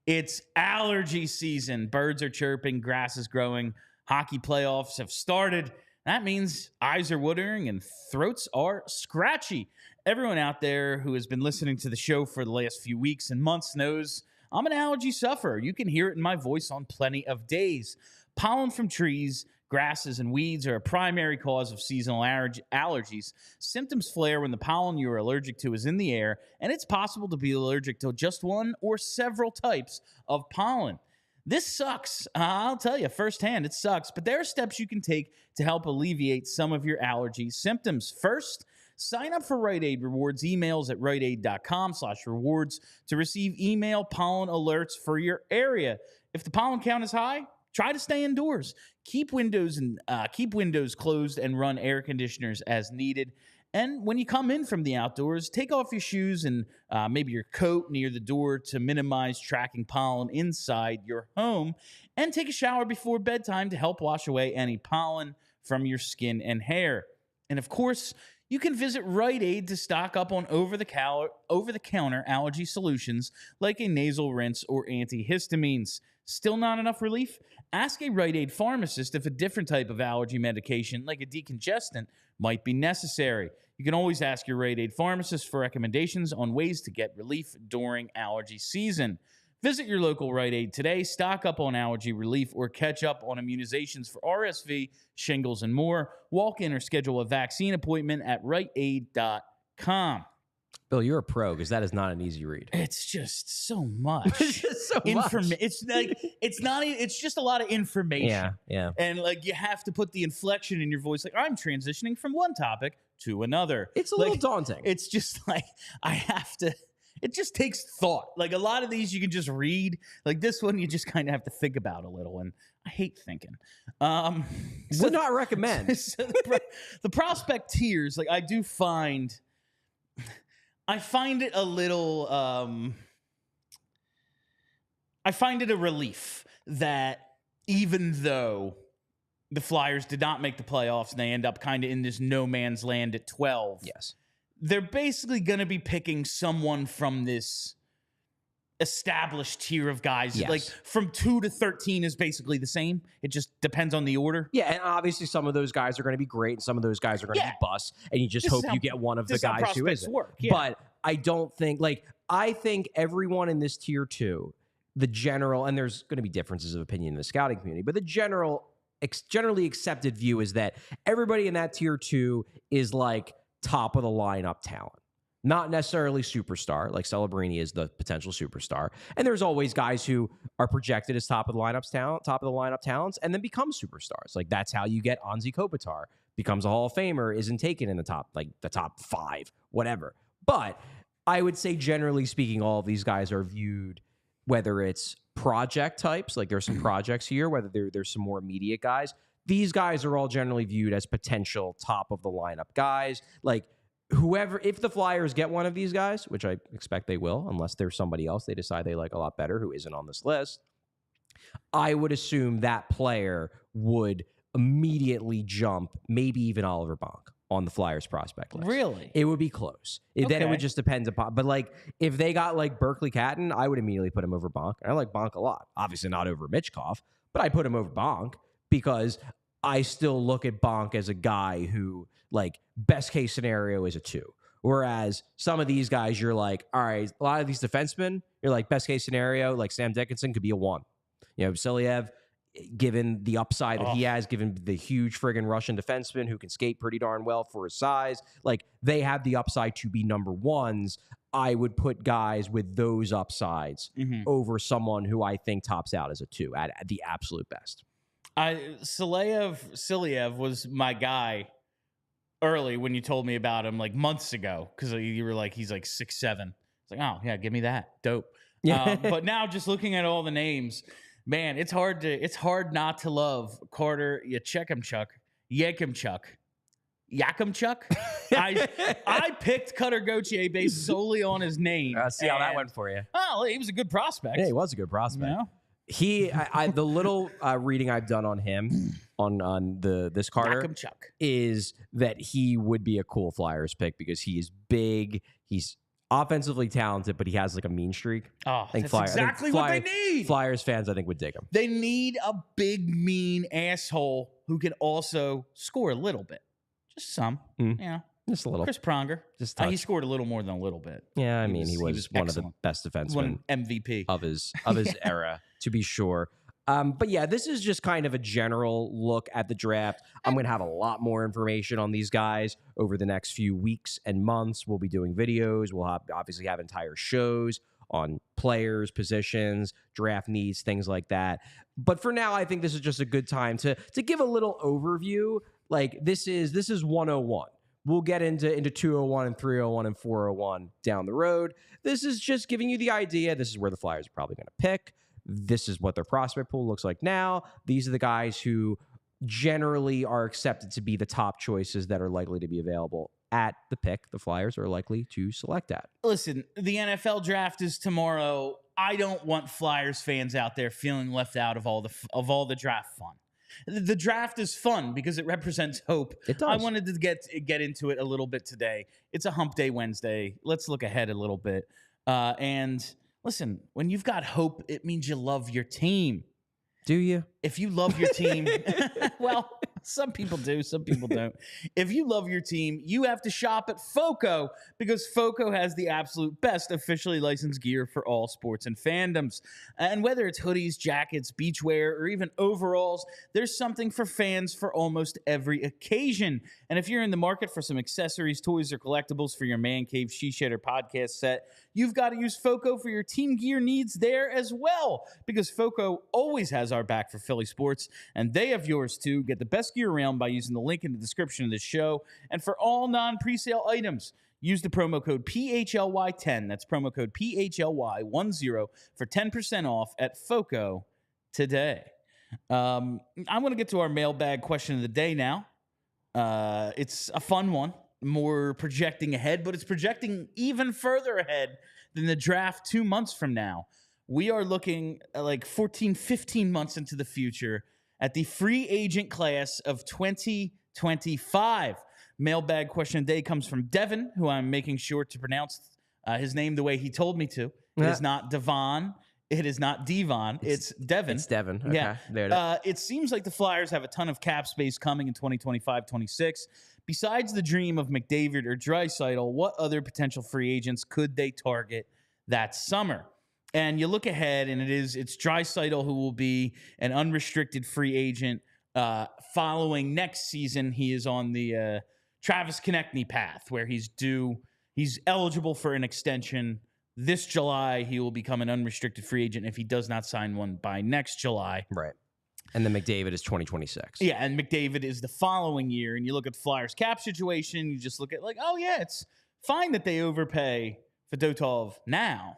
It's allergy season. Birds are chirping, grass is growing, hockey playoffs have started. That means eyes are watering and throats are scratchy. Everyone out there who has been listening to the show for the last few weeks and months knows I'm an allergy sufferer. You can hear it in my voice on plenty of days. Pollen from trees, grasses, and weeds are a primary cause of seasonal allergies. Symptoms flare when the pollen you are allergic to is in the air, and it's possible to be allergic to just one or several types of pollen. This sucks. I'll tell you firsthand, it sucks, but there are steps you can take to help alleviate some of your allergy symptoms. First, sign up for Rite Aid Rewards emails at riteaid.com/rewards to receive email pollen alerts for your area. If the pollen count is high, try to stay indoors. Keep windows closed and run air conditioners as needed. And when you come in from the outdoors, take off your shoes and maybe your coat near the door to minimize tracking pollen inside your home. And take a shower before bedtime to help wash away any pollen from your skin and hair. And of course, you can visit Rite Aid to stock up on over-the-counter allergy solutions like a nasal rinse or antihistamines. Still not enough relief? Ask a Rite Aid pharmacist if a different type of allergy medication, like a decongestant, might be necessary. You can always ask your Rite Aid pharmacist for recommendations on ways to get relief during allergy season. Visit your local Rite Aid today, stock up on allergy relief, or catch up on immunizations for RSV, shingles, and more. Walk in or schedule a vaccine appointment at riteaid.com. Bill, you're a pro because that is not an easy read. It's just so much. It's just so much. It's like it's just a lot of information. Yeah. And like you have to put the inflection in your voice, like I'm transitioning from one topic to another. It's a little daunting. It's just like I have to. It just takes thought. Like a lot of these you can just read. Like this one you just kind of have to think about a little, and I hate thinking. Would not recommend. So the prospect tiers, like I find it a little I find it a relief that even though the Flyers did not make the playoffs and they end up kind of in this no man's land at 12. Yes. They're basically going to be picking someone from this established tier of guys. Yes. Like from 2 to 13 is basically the same. It just depends on the order. Yeah, and obviously some of those guys are going to be great and some of those guys are going to be busts, and you just hope you get one of the guys who isn't. But I don't think, I think everyone in this tier 2, the general, and there's going to be differences of opinion in the scouting community, but the generally accepted view is that everybody in that tier 2 is like top of the lineup talent. Not necessarily superstar, like Celebrini is the potential superstar. And there's always guys who are projected as top of the lineup talents, and then become superstars. Like that's how you get Anze Kopitar, becomes a Hall of Famer, isn't taken in the top 5, whatever. But I would say generally speaking, all of these guys are viewed, whether it's project types, like there's some projects here, whether there's some more immediate guys. These guys are all generally viewed as potential top of the lineup guys. Like whoever, if the Flyers get one of these guys, which I expect they will, unless there's somebody else they decide they like a lot better who isn't on this list, I would assume that player would immediately jump, maybe even Oliver Bonk on the Flyers prospect list. Really? It would be close. Then it would just depend upon, but like if they got like Berkeley Catton, I would immediately put him over Bonk. I like Bonk a lot. Obviously not over Mitchkov, but I put him over Bonk because I still look at Bonk as a guy who, like, best case scenario is a 2. Whereas some of these guys, you're like, all right, a lot of these defensemen, you're like, best case scenario, like Sam Dickinson could be a 1. Vasiliev, given the upside that he has, given the huge friggin' Russian defenseman who can skate pretty darn well for his size, like they have the upside to be number 1s. I would put guys with those upsides over someone who I think tops out as a 2 at the absolute best. Siliev was my guy early when you told me about him like months ago, because you were like, he's like 6'7". It's like, oh yeah, give me that. Dope. But now just looking at all the names, man, it's hard not to love Carter Yakimchuk. I picked Cutter Gauthier based solely on his name. See how that went for you. Oh, he was a good prospect. Yeah, he was a good prospect. You know? The little reading I've done on him on this Carter is that he would be a cool Flyers pick because he is big. He's offensively talented, but he has like a mean streak. Oh, that's exactly what they need. Flyers fans, I think, would dig him. They need a big, mean asshole who can also score a little bit. Just some, just a little. Chris Pronger, just he scored a little more than a little bit. Yeah, I mean, he was one of the best defensemen, MVP of his era, to be sure. But yeah, this is just kind of a general look at the draft. I'm going to have a lot more information on these guys over the next few weeks and months. We'll be doing videos. We'll obviously have entire shows on players, positions, draft needs, things like that. But for now, I think this is just a good time to give a little overview. Like this is 101. We'll get into 201 and 301 and 401 down the road. This is just giving you the idea. This is where the Flyers are probably going to pick. This is what their prospect pool looks like now. These are the guys who generally are accepted to be the top choices that are likely to be available at the pick the Flyers are likely to select at. Listen, the NFL draft is tomorrow. I don't want Flyers fans out there feeling left out of all the draft fun. The draft is fun because it represents hope. It does. I wanted to get into it a little bit today. It's a hump day Wednesday. Let's look ahead a little bit. And listen, when you've got hope, it means you love your team. Do you? If you love your team, well, some people do, some people don't. If you love your team, you have to shop at Foco because Foco has the absolute best officially licensed gear for all sports and fandoms. And whether it's hoodies, jackets, beachwear, or even overalls, there's something for fans for almost every occasion. And if you're in the market for some accessories, toys, or collectibles for your man cave, she shed, or podcast set, you've got to use Foco for your team gear needs there as well, because Foco always has our back for PHLY Sports, and they have yours too. Get the best gear around by using the link in the description of this show. And for all non-presale items, use the promo code PHLY10. That's promo code PHLY10 for 10% off at Foco today. I'm going to get to our mailbag question of the day now. It's a fun one. More projecting ahead, but it's projecting even further ahead than the draft 2 months from now. We are looking at like 14, 15 months into the future at the free agent class of 2025. Mailbag question of the day comes from Devin, who I'm making sure to pronounce his name the way he told me to. It is not Devon. It is not Devon. It's Devin. It's Devin. Okay. Yeah. There it is. It seems like the Flyers have a ton of cap space coming in 2025-26. Besides the dream of McDavid or Draisaitl, what other potential free agents could they target that summer? And you look ahead, and it's Draisaitl who will be an unrestricted free agent following next season. He is on the Travis Konechny path, where he's eligible for an extension this July. He will become an unrestricted free agent if he does not sign one by next July. Right. And then McDavid is 2026. Yeah, and McDavid is the following year. And you look at the Flyers cap situation, you just look at like, oh yeah, it's fine that they overpay Fedotov now.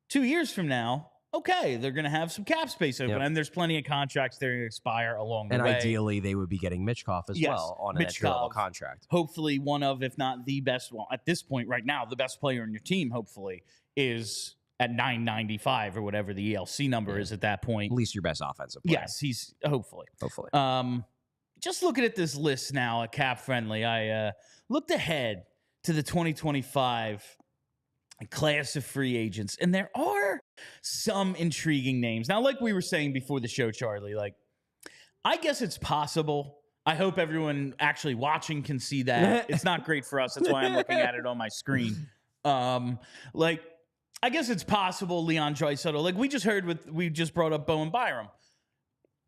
2 years from now, okay, they're going to have some cap space open, and there's plenty of contracts that are going to expire along the way. And ideally, they would be getting Mitchkov as well on an entry-level contract. Hopefully one of, if not the best, well, at this point right now, the best player in your team, hopefully, is at $995 or whatever the ELC number is at that point. At least your best offensive player. Yes, he's hopefully. Hopefully. Just looking at this list now at Cap Friendly, I looked ahead to the 2025 class of free agents, and there are some intriguing names. Now, like we were saying before the show, Charlie, like, I guess it's possible. I hope everyone actually watching can see that. It's not great for us. That's why I'm looking at it on my screen. Like, I guess it's possible Leon Draisaitl, like we just brought up Bowen Byram.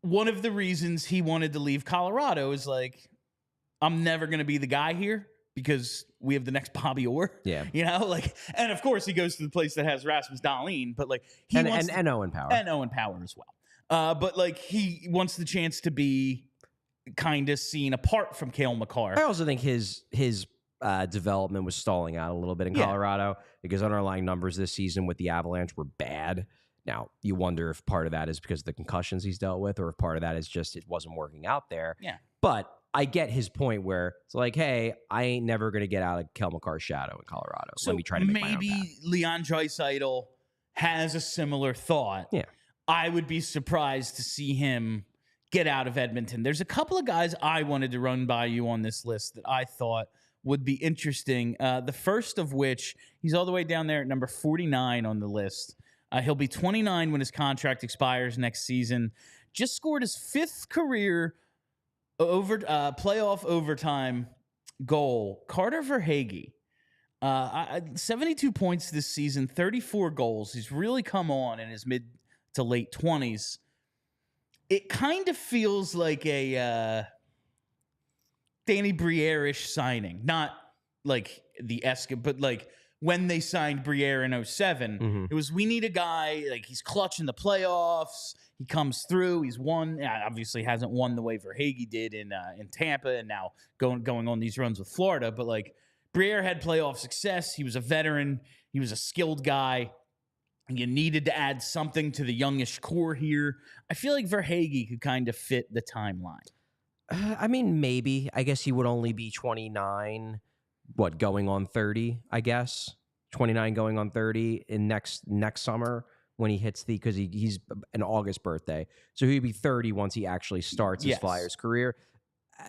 One of the reasons he wanted to leave Colorado is like, I'm never going to be the guy here because we have the next Bobby Orr. Yeah. You know, like, and of course he goes to the place that has Rasmus Dahlin, but like and Owen Power. And Owen Power as well. But like he wants the chance to be kind of seen apart from Cale Makar. I also think his development was stalling out a little bit in Colorado because underlying numbers this season with the Avalanche were bad. Now, you wonder if part of that is because of the concussions he's dealt with or if part of that is just it wasn't working out there. Yeah. But I get his point where it's like, hey, I ain't never going to get out of Cale Makar's shadow in Colorado. So let me try to make my own path. Leon Draisaitl has a similar thought. Yeah. I would be surprised to see him get out of Edmonton. There's a couple of guys I wanted to run by you on this list that I thought would be interesting. The first of which, he's all the way down there at number 49 on the list. He'll be 29 when his contract expires next season. Just scored his 5th career playoff overtime goal. Carter Verhaeghe. 72 points this season, 34 goals. He's really come on in his mid to late 20s. It kind of feels like a Danny Briere-ish signing. Not like the but like when they signed Briere in 07, it was, we need a guy, like he's clutch in the playoffs. He comes through. He's won. Obviously hasn't won the way Verhaeghe did in Tampa and now going on these runs with Florida. But like Briere had playoff success. He was a veteran. He was a skilled guy. You needed to add something to the youngish core here. I feel like Verhaeghe could kind of fit the timeline. I mean, maybe. I guess he would only be 29, going on 30, I guess. 29 going on 30 in next summer when he hits because he's an August birthday. So he'd be 30 once he actually starts his Flyers career.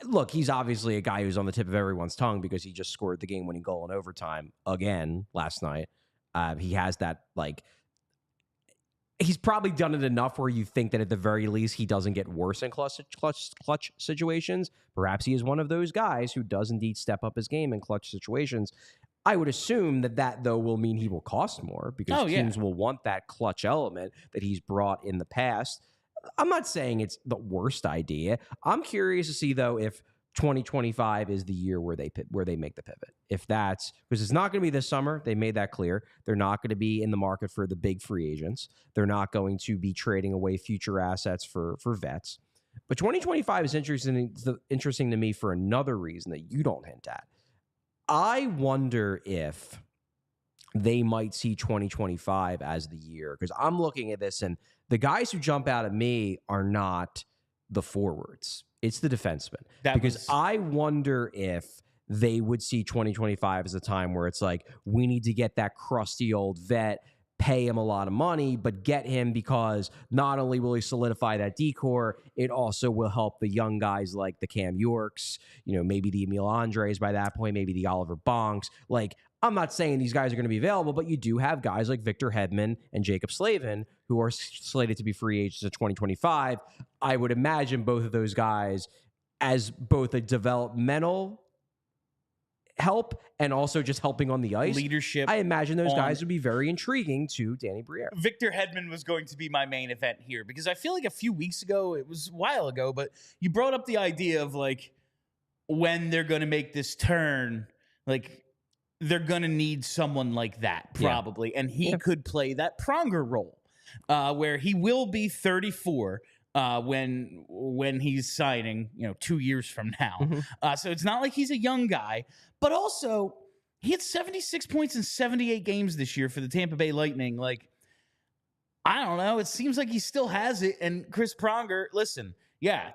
Look, he's obviously a guy who's on the tip of everyone's tongue because he just scored the game-winning goal in overtime again last night. He has that, like... He's probably done it enough where you think that at the very least he doesn't get worse in clutch situations. Perhaps he is one of those guys who does indeed step up his game in clutch situations. I would assume that though will mean he will cost more because teams will want that clutch element that he's brought in the past. I'm not saying it's the worst idea. I'm curious to see though if 2025 is the year where they make the pivot. If that's because it's not going to be this summer. They made that clear. They're not going to be in the market for the big free agents. They're not going to be trading away future assets for vets. But 2025 is interesting to me for another reason that you don't hint at. I wonder if they might see 2025 as the year because I'm looking at this and the guys who jump out at me are not the forwards. It's the defenseman. I wonder if they would see 2025 as a time where it's like, we need to get that crusty old vet, pay him a lot of money, but get him because not only will he solidify that decor, it also will help the young guys like the Cam Yorks, maybe the Emil Andres by that point, maybe the Oliver Bonks. Like, I'm not saying these guys are going to be available, but you do have guys like Victor Hedman and Jacob Slavin who are slated to be free agents in 2025. I would imagine both of those guys as both a developmental help and also just helping on the ice. Leadership. I imagine those guys would be very intriguing to Danny Briere. Victor Hedman was going to be my main event here because I feel like a few weeks ago, it was a while ago, but you brought up the idea of like when they're going to make this turn, like they're going to need someone like that probably. Yeah. And he could play that Pronger role where he will be 34 when he's signing, 2 years from now. So it's not like he's a young guy, but also he had 76 points in 78 games this year for the Tampa Bay Lightning. Like, I don't know. It seems like he still has it. And Chris Pronger, listen,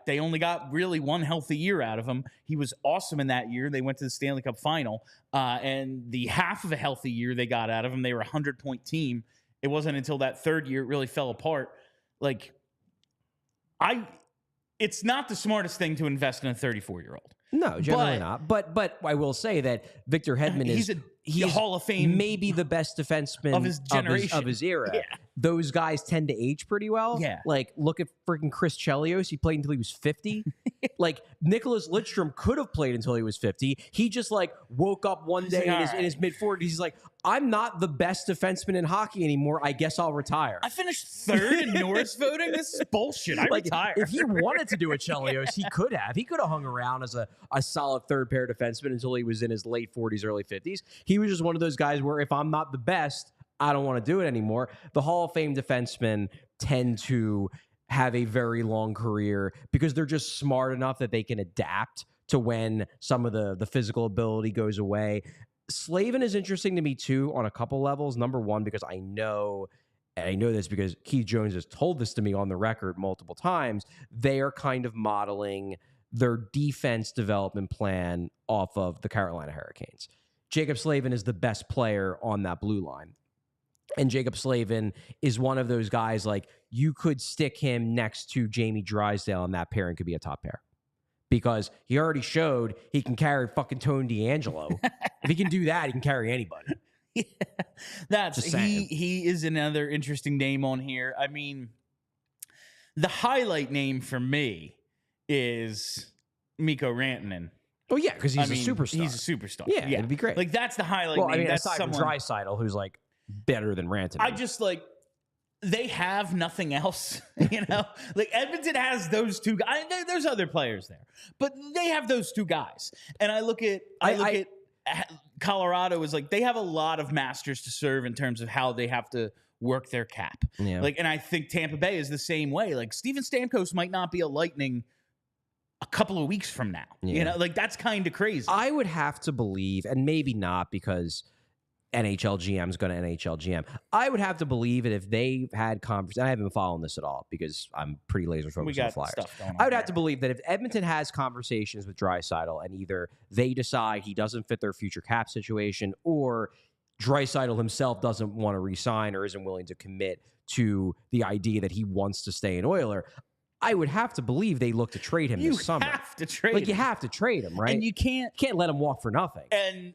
they only got really one healthy year out of him. He was awesome in that year. They went to the Stanley Cup final. And the half of a healthy year they got out of him, they were a 100-point team. It wasn't until that third year it really fell apart. Like, it's not the smartest thing to invest in a 34-year-old. No, generally not. But I will say that Victor Hedman he's a Hall of Fame, maybe the best defenseman of his generation, of his era. those guys tend to age pretty well. Yeah. Like, look at freaking Chris Chelios. He played until he was 50. Like, Nicholas Lidstrom could have played until he was 50. He just, like, woke up one day in his mid-40s. He's like, I'm not the best defenseman in hockey anymore. I guess I'll retire. I finished third in Norris voting. This is bullshit. I retire. If he wanted to do a Chelios, he could have. He could have hung around as a solid third-pair defenseman until he was in his late 40s, early 50s. He was just one of those guys where if I'm not the best, I don't want to do it anymore. The Hall of Fame defensemen tend to have a very long career because they're just smart enough that they can adapt to when some of the physical ability goes away. Slavin is interesting to me too on a couple levels. Number one, because I know this because Keith Jones has told this to me on the record multiple times. They are kind of modeling their defense development plan off of the Carolina Hurricanes. Jacob Slavin is the best player on that blue line. And Jacob Slavin is one of those guys, like, you could stick him next to Jamie Drysdale and that pairing could be a top pair. Because he already showed he can carry fucking Tony D'Angelo. If he can do that, he can carry anybody. Yeah, he is another interesting name on here. I mean, the highlight name for me is Mikko Rantanen. Oh, yeah, because he's a superstar. He's a superstar. Yeah, it'd be great. Like, that's the highlight name. I mean, that's aside from Draisaitl, who's, like, better than Rantanen. I just, like, they have nothing else, you know? Like, Edmonton has those two guys. There's other players there, but they have those two guys. And I look at Colorado as, like, they have a lot of masters to serve in terms of how they have to work their cap. Yeah. Like, and I think Tampa Bay is the same way. Like, Steven Stamkos might not be a Lightning a couple of weeks from now. Yeah. You know, like, that's kind of crazy. I would have to believe, and maybe not because NHL GM is going to NHL GM. I would have to believe that if they've had conversations, I haven't been following this at all because I'm pretty laser focused on the Flyers. I would have to believe that if Edmonton has conversations with Draisaitl and either they decide he doesn't fit their future cap situation or Draisaitl himself doesn't want to re-sign or isn't willing to commit to the idea that he wants to stay an Oiler, I would have to believe they look to trade him this summer. You have to trade him. You have to trade him, right? And you can't let him walk for nothing. And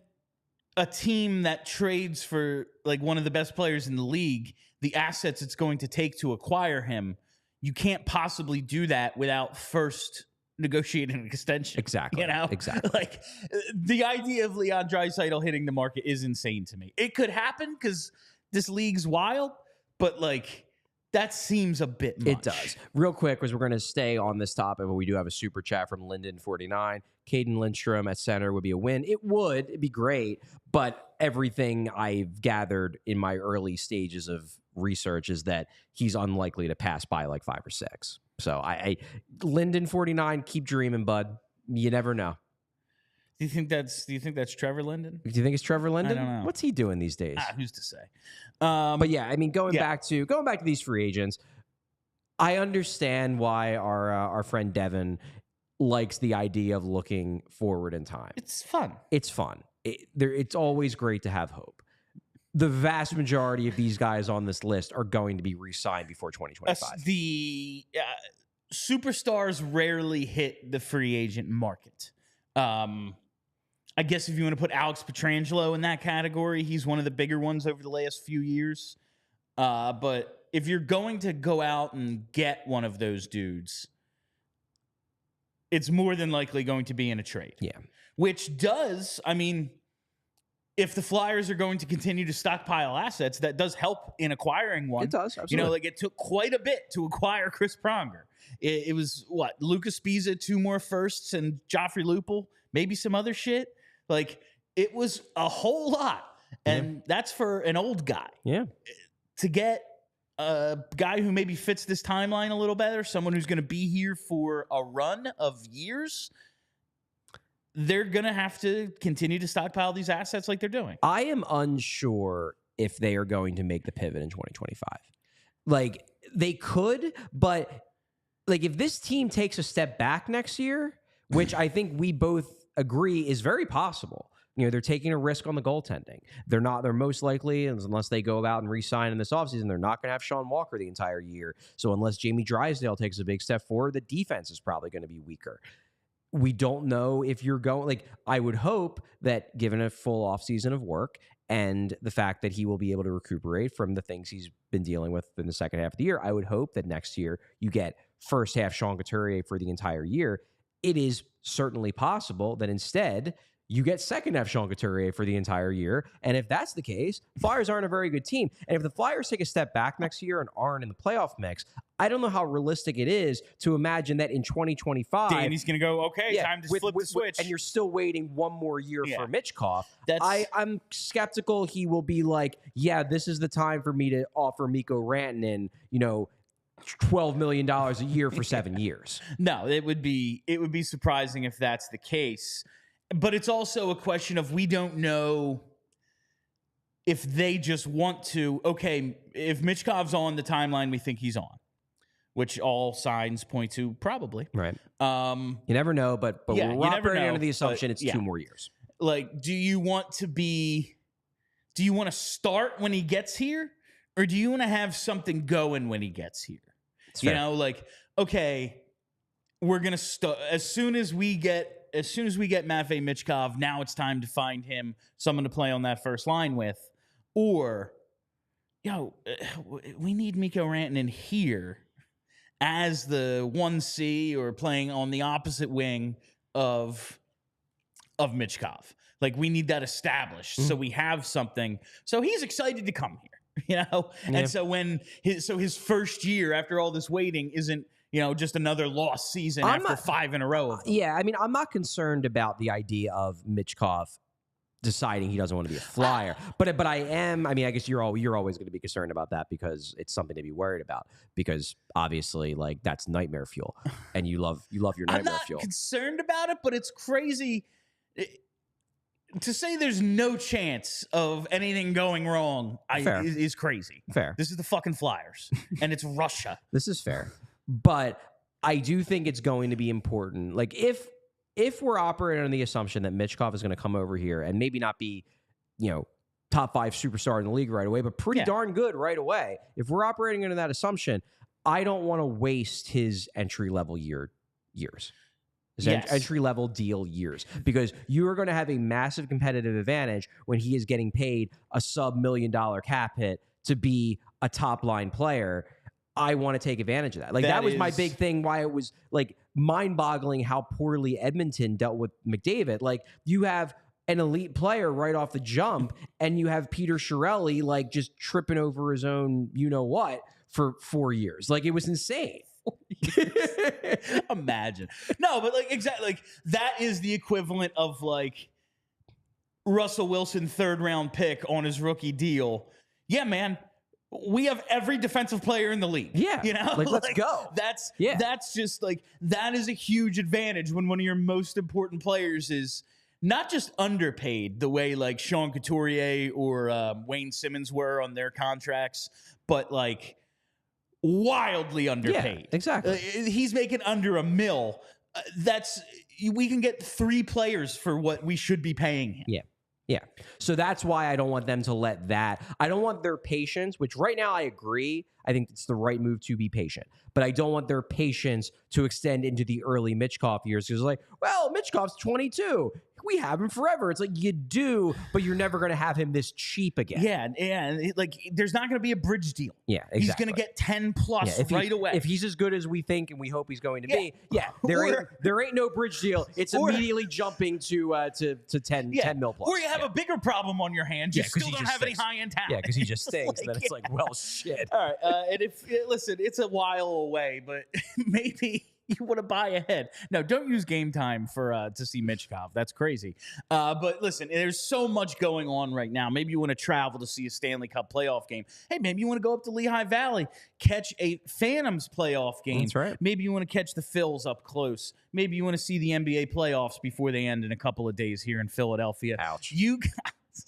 a team that trades for, like, one of the best players in the league, the assets it's going to take to acquire him, you can't possibly do that without first negotiating an extension. Exactly. You know? Exactly. Like, the idea of Leon Draisaitl hitting the market is insane to me. It could happen because this league's wild, but, like, that seems a bit much. It does. Real quick, because we're going to stay on this topic, but we do have a super chat from Linden49. Caden Lindstrom at center would be a win. It'd be great, but everything I've gathered in my early stages of research is that he's unlikely to pass by like 5 or 6. So Linden49, keep dreaming, bud. You never know. Do you think that's Trevor Linden? Do you think it's Trevor Linden? I don't know. What's he doing these days? Who's to say? But yeah, I mean, going back to these free agents, I understand why our friend Devin likes the idea of looking forward in time. It's fun. It's fun. It's always great to have hope. The vast majority of these guys on this list are going to be re-signed before 2025. The superstars rarely hit the free agent market. I guess if you want to put Alex Pietrangelo in that category, he's one of the bigger ones over the last few years. But if you're going to go out and get one of those dudes, it's more than likely going to be in a trade. Yeah. Which does, I mean, if the Flyers are going to continue to stockpile assets, that does help in acquiring one. It does, absolutely. You know, like, it took quite a bit to acquire Chris Pronger. It was, what, Lucas Biza, 2 more firsts, and Joffrey Lupul, maybe some other shit. Like, it was a whole lot. And that's for an old guy. Yeah. To get a guy who maybe fits this timeline a little better, someone who's going to be here for a run of years, they're going to have to continue to stockpile these assets like they're doing. I am unsure if they are going to make the pivot in 2025. Like, they could, but, like, if this team takes a step back next year, which I think we both agree is very possible. You know, they're taking a risk on the goaltending. They're most likely, unless they go out and re-sign in this offseason, they're not going to have Sean Walker the entire year. So unless Jamie Drysdale takes a big step forward, the defense is probably going to be weaker. we don't know if you're going, like, I would hope that given a full offseason of work and the fact that he will be able to recuperate from the things he's been dealing with in the second half of the year, I would hope that next year you get first half Sean Couturier for the entire year. It is certainly possible that instead you get second half Sean Couturier for the entire year. And if that's the case, Flyers aren't a very good team. And if the Flyers take a step back next year and aren't in the playoff mix, I don't know how realistic it is to imagine that in 2025... Danny's going to go, okay, time to flip the switch. And you're still waiting one more year for Michkov. That's... I'm skeptical he will be like, yeah, this is the time for me to offer Mikko Rantanen, $12 million a year for 7 years. No, it would be surprising if that's the case. But it's also a question of we don't know if they just want to, okay, if Michkov's on the timeline we think he's on, which all signs point to probably. Right. You never know, but we're operating under the assumption it's 2 more years. Like, do you want to start when he gets here, or do you want to have something going when he gets here? Okay, we're going to start as soon as we get Matvei Michkov, now it's time to find him someone to play on that first line with. Or, we need Mikko Rantanen here as the 1C or playing on the opposite wing of Michkov. Like, we need that established so we have something. So he's excited to come here, And so his first year after all this waiting isn't, just another lost season after 5 in a row. Yeah, I mean, I'm not concerned about the idea of Michkov deciding he doesn't want to be a Flyer, but I am. I mean, I guess you're always going to be concerned about that because it's something to be worried about. Because obviously, like, that's nightmare fuel, and you love your nightmare fuel. I'm not concerned about it, but it's crazy to say there's no chance of anything going wrong. Is crazy. Fair. This is the fucking Flyers, and it's Russia. This is fair. But I do think it's going to be important. Like, if we're operating on the assumption that Michkov is going to come over here and maybe not be, top 5 superstar in the league right away, but pretty darn good right away. If we're operating under that assumption, I don't want to waste his entry-level years. His entry-level deal years. Because you are going to have a massive competitive advantage when he is getting paid a sub-$1 million cap hit to be a top-line player. I want to take advantage of that. Like, that was my big thing, why it was, like, mind-boggling how poorly Edmonton dealt with McDavid. Like, you have an elite player right off the jump, and you have Peter Chiarelli, like, just tripping over his own you-know-what for 4 years. Like, it was insane. Imagine. No, but, like, exactly. Like, that is the equivalent of, like, Russell Wilson 3rd-round pick on his rookie deal. Yeah, man. We have every defensive player in the league. Yeah. Like, let's go. That's just like, that is a huge advantage when one of your most important players is not just underpaid the way like Sean Couturier or Wayne Simmons were on their contracts, but like wildly underpaid. Yeah, exactly. He's making under $1 million. We can get 3 players for what we should be paying him. Yeah. Yeah. So that's why I don't want them to let that. I don't want their patience, which right now I agree. I think it's the right move to be patient. But I don't want their patience to extend into the early Michkov years. Because like, well, Michkov's 22. We have him forever. It's like, you do, but you're never going to have him this cheap again. Yeah. And like, there's not going to be a bridge deal. Yeah, exactly. He's going to get 10 plus right away. If he's as good as we think and we hope he's going to be, there ain't no bridge deal. It's immediately jumping to 10 mil plus. Or you have a bigger problem on your hands. You still don't have any high-end talent. Yeah, because he just stinks. And then it's like, well, shit. All right. And listen, it's a while away, but maybe you want to buy ahead. No, don't use Game Time for to see Michkov. That's crazy. But listen, there's so much going on right now. Maybe you want to travel to see a Stanley Cup playoff game. Hey, maybe you want to go up to Lehigh Valley, catch a Phantoms playoff game. That's right. Maybe you want to catch the Phils up close. Maybe you want to see the NBA playoffs before they end in a couple of days here in Philadelphia. Ouch.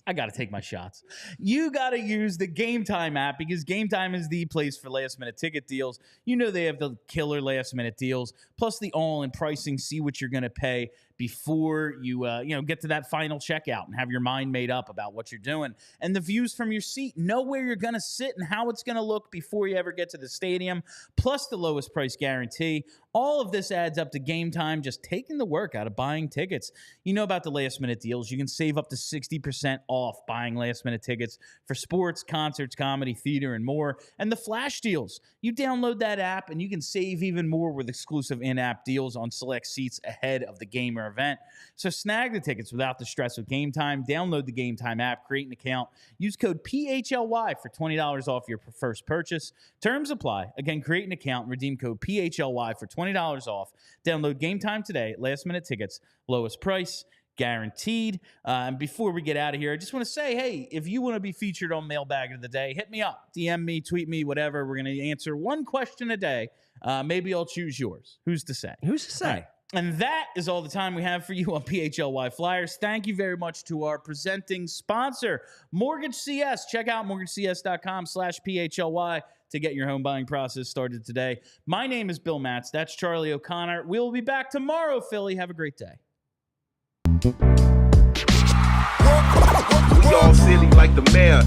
I got to take my shots. You got to use the Game Time app because Game Time is the place for last-minute ticket deals. You know they have the killer last-minute deals, plus the all-in pricing. See what you're going to pay. before you get to that final checkout and have your mind made up about what you're doing. And the views from your seat, know where you're going to sit and how it's going to look before you ever get to the stadium, plus the lowest price guarantee. All of this adds up to Game Time just taking the work out of buying tickets. You know about the last-minute deals. You can save up to 60% off buying last-minute tickets for sports, concerts, comedy, theater, and more. And the flash deals. You download that app, and you can save even more with exclusive in-app deals on select seats ahead of the game or event. So snag the tickets without the stress with Game Time. Download the Game Time app, create an account. Use code PHLY for $20 off your first purchase. Terms apply. Again, create an account and redeem code PHLY for $20 off. Download Game Time today. Last-minute tickets. Lowest price. Guaranteed. And before we get out of here, I just want to say, hey, if you want to be featured on Mailbag of the Day, hit me up. DM me, tweet me, whatever. We're going to answer one question a day. Maybe I'll choose yours. Who's to say? Who's to say? Right. And that is all the time we have for you on PHLY Flyers. Thank you very much to our presenting sponsor, Mortgage CS. Check out mortgagecs.com/PHLY to get your home buying process started today. My name is Bill Matz. That's Charlie O'Connor. We'll be back tomorrow, Philly. Have a great day. We all silly like the mayor.